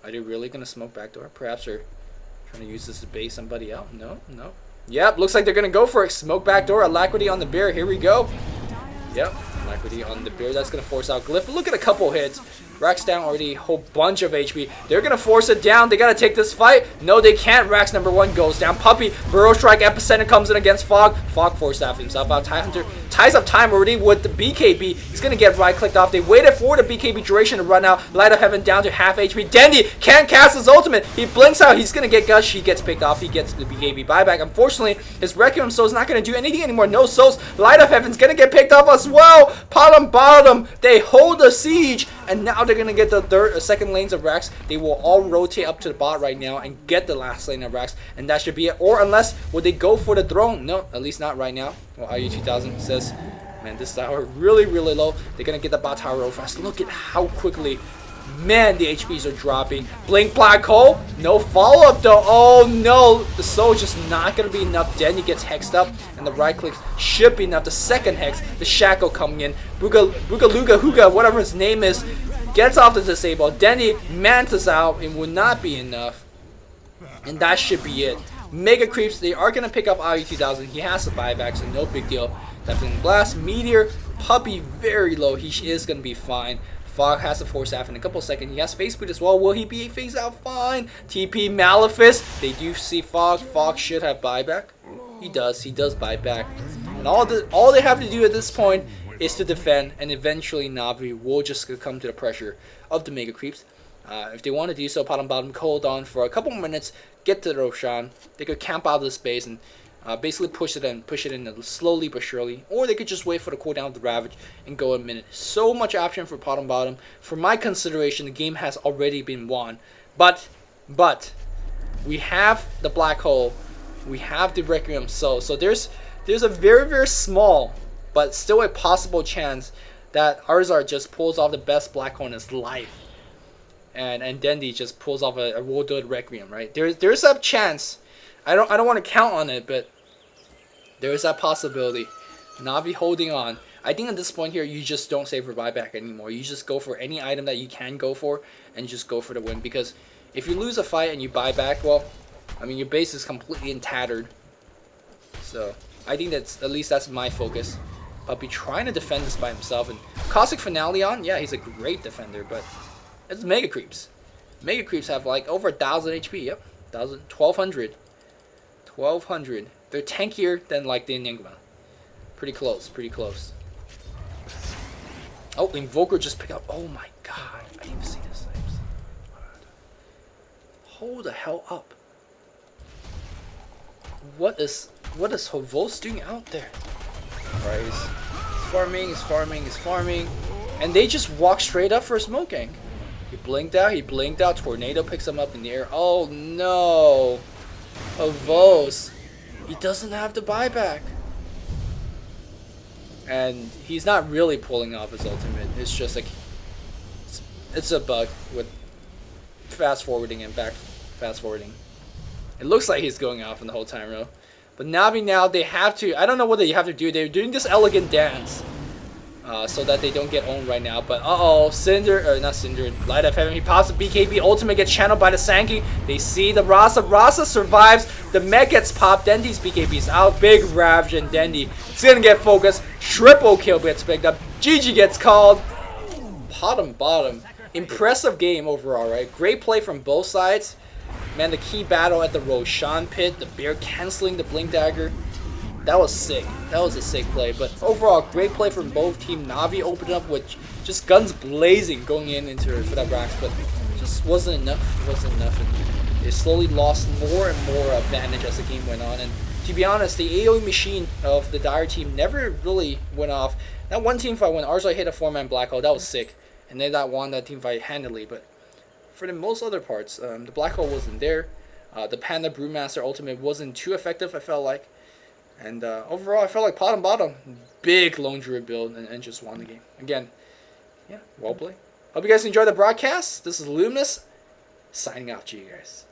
Are they really gonna smoke backdoor? Perhaps they're trying to use this to bait somebody out. No. Yep, looks like they're gonna go for it. Smoke backdoor, Alacrity on the bear. Here we go. Yep, Alacrity on the bear. That's gonna force out Glyph. Look at a couple hits. Rax down already, a whole bunch of HP. They're gonna force it down. They gotta take this fight. No, they can't. Rax number 1 goes down. Puppy, Burrow Strike, Epicenter comes in against Fog. Fog force staff himself out. TIE Hunter ties up time already with the BKB. He's gonna get right clicked off. They waited for the BKB duration to run out. Light of Heaven down to half HP. Dendy can't cast his ultimate. He blinks out. He's gonna get Gush. He gets picked off. He gets the BKB buyback. Unfortunately, his Requiem Soul is not gonna do anything anymore. No souls. Light of Heaven's gonna get picked off as well. PotmBottom, they hold the siege, and now they're gonna get the second lanes of Rax. They will all rotate up to the bot right now and get the last lane of Rax, and that should be it. Or unless, would they go for the throne? No, at least not right now. Well, IU2000 says, man, this tower really, really low. They're gonna get the bot tower real fast. Look at how quickly, man, the HPs are dropping. Blink Black Hole, no follow-up though. Oh no, the soul just not gonna be enough. Denny gets hexed up, and the right click should be enough. The second hex, the Shackle coming in. Boogaluga Hooga, whatever his name is, gets off the disable. Denny mantas out, and would not be enough. And that should be it. Mega Creeps, they are going to pick up IU2000. He has the buyback, so no big deal. Definitely Blast. Meteor, Puppy very low. He is going to be fine. Fog has the Force Staff in a couple seconds. He has Face Boot as well. Will he be phased out? Fine. TP Malefice. They do see Fog. Fog should have buyback. He does. He does buyback. And all they have to do at this point is to defend, and eventually Navi will just come to the pressure of the Mega Creeps. If they want to do so, PotmBottom hold on for a couple more minutes, get to the Roshan. They could camp out of the space and Basically push it in slowly but surely, or they could just wait for the cooldown of the Ravage and go a minute. So much option for PotmBottom. For my consideration, the game has already been won, but we have the Black Hole, we have the Requiem, so there's a very small but still a possible chance that Arzar just pulls off the best Black Hole in his life, and Dendi just pulls off a well-done Requiem, right? There's a chance. I don't want to count on it, but there is that possibility. Navi holding on. I think at this point here, you just don't save for buyback anymore. You just go for any item that you can go for, and just go for the win. Because if you lose a fight and you buy back, well, I mean, your base is completely tattered. So I think at least that's my focus. I'll be trying to defend this by himself. And Caustic Finale on, yeah, he's a great defender, but it's Mega Creeps. Mega Creeps have like over 1,000 HP. Yep, 1,200. 1,200. They're tankier than like the Enigma. Pretty close, pretty close. Oh, Invoker just picked up. Oh my god. I didn't even see this. Hold the hell up. What is Hovos doing out there? Right, he's farming. And they just walk straight up for a smoke gang. He blinked out, Tornado picks him up in the air. Oh no. Hovos. He doesn't have the buyback. And he's not really pulling off his ultimate. It's just like it's a bug with fast forwarding and back fast forwarding. It looks like he's going off in the whole time row. But Navi now, they have to, I don't know what they have to do. They're doing this elegant dance so that they don't get owned right now. But not Cinder, Light of Heaven. He pops the BKB. Ultimate gets channeled by the Sankey. They see the Rasa. Rasa survives. The mech gets popped. Dendi's BKB is out. Big Ravage and Dendi. He's going to get focused. Triple kill gets picked up. GG gets called. PotmBottom. Impressive game overall, right? Great play from both sides. Man, the key battle at the Roshan pit, the bear canceling the Blink Dagger, that was sick. That was a sick play. But overall, great play from both team. Navi opened up with just guns blazing going into her for that Rax, but just wasn't enough. It wasn't enough. And they slowly lost more and more advantage as the game went on. And to be honest, the AoE machine of the Dire team never really went off. That one team fight when Arzar hit a 4-man Black Hole, that was sick. And they won that team fight handily, but for the most other parts, the Black Hole wasn't there. The Panda Brewmaster ultimate wasn't too effective, I felt like. And overall, I felt like PotmBottom, big lone druid build and just won the game. Again, yeah, well played. Hope you guys enjoyed the broadcast. This is Luminous, signing out to you guys.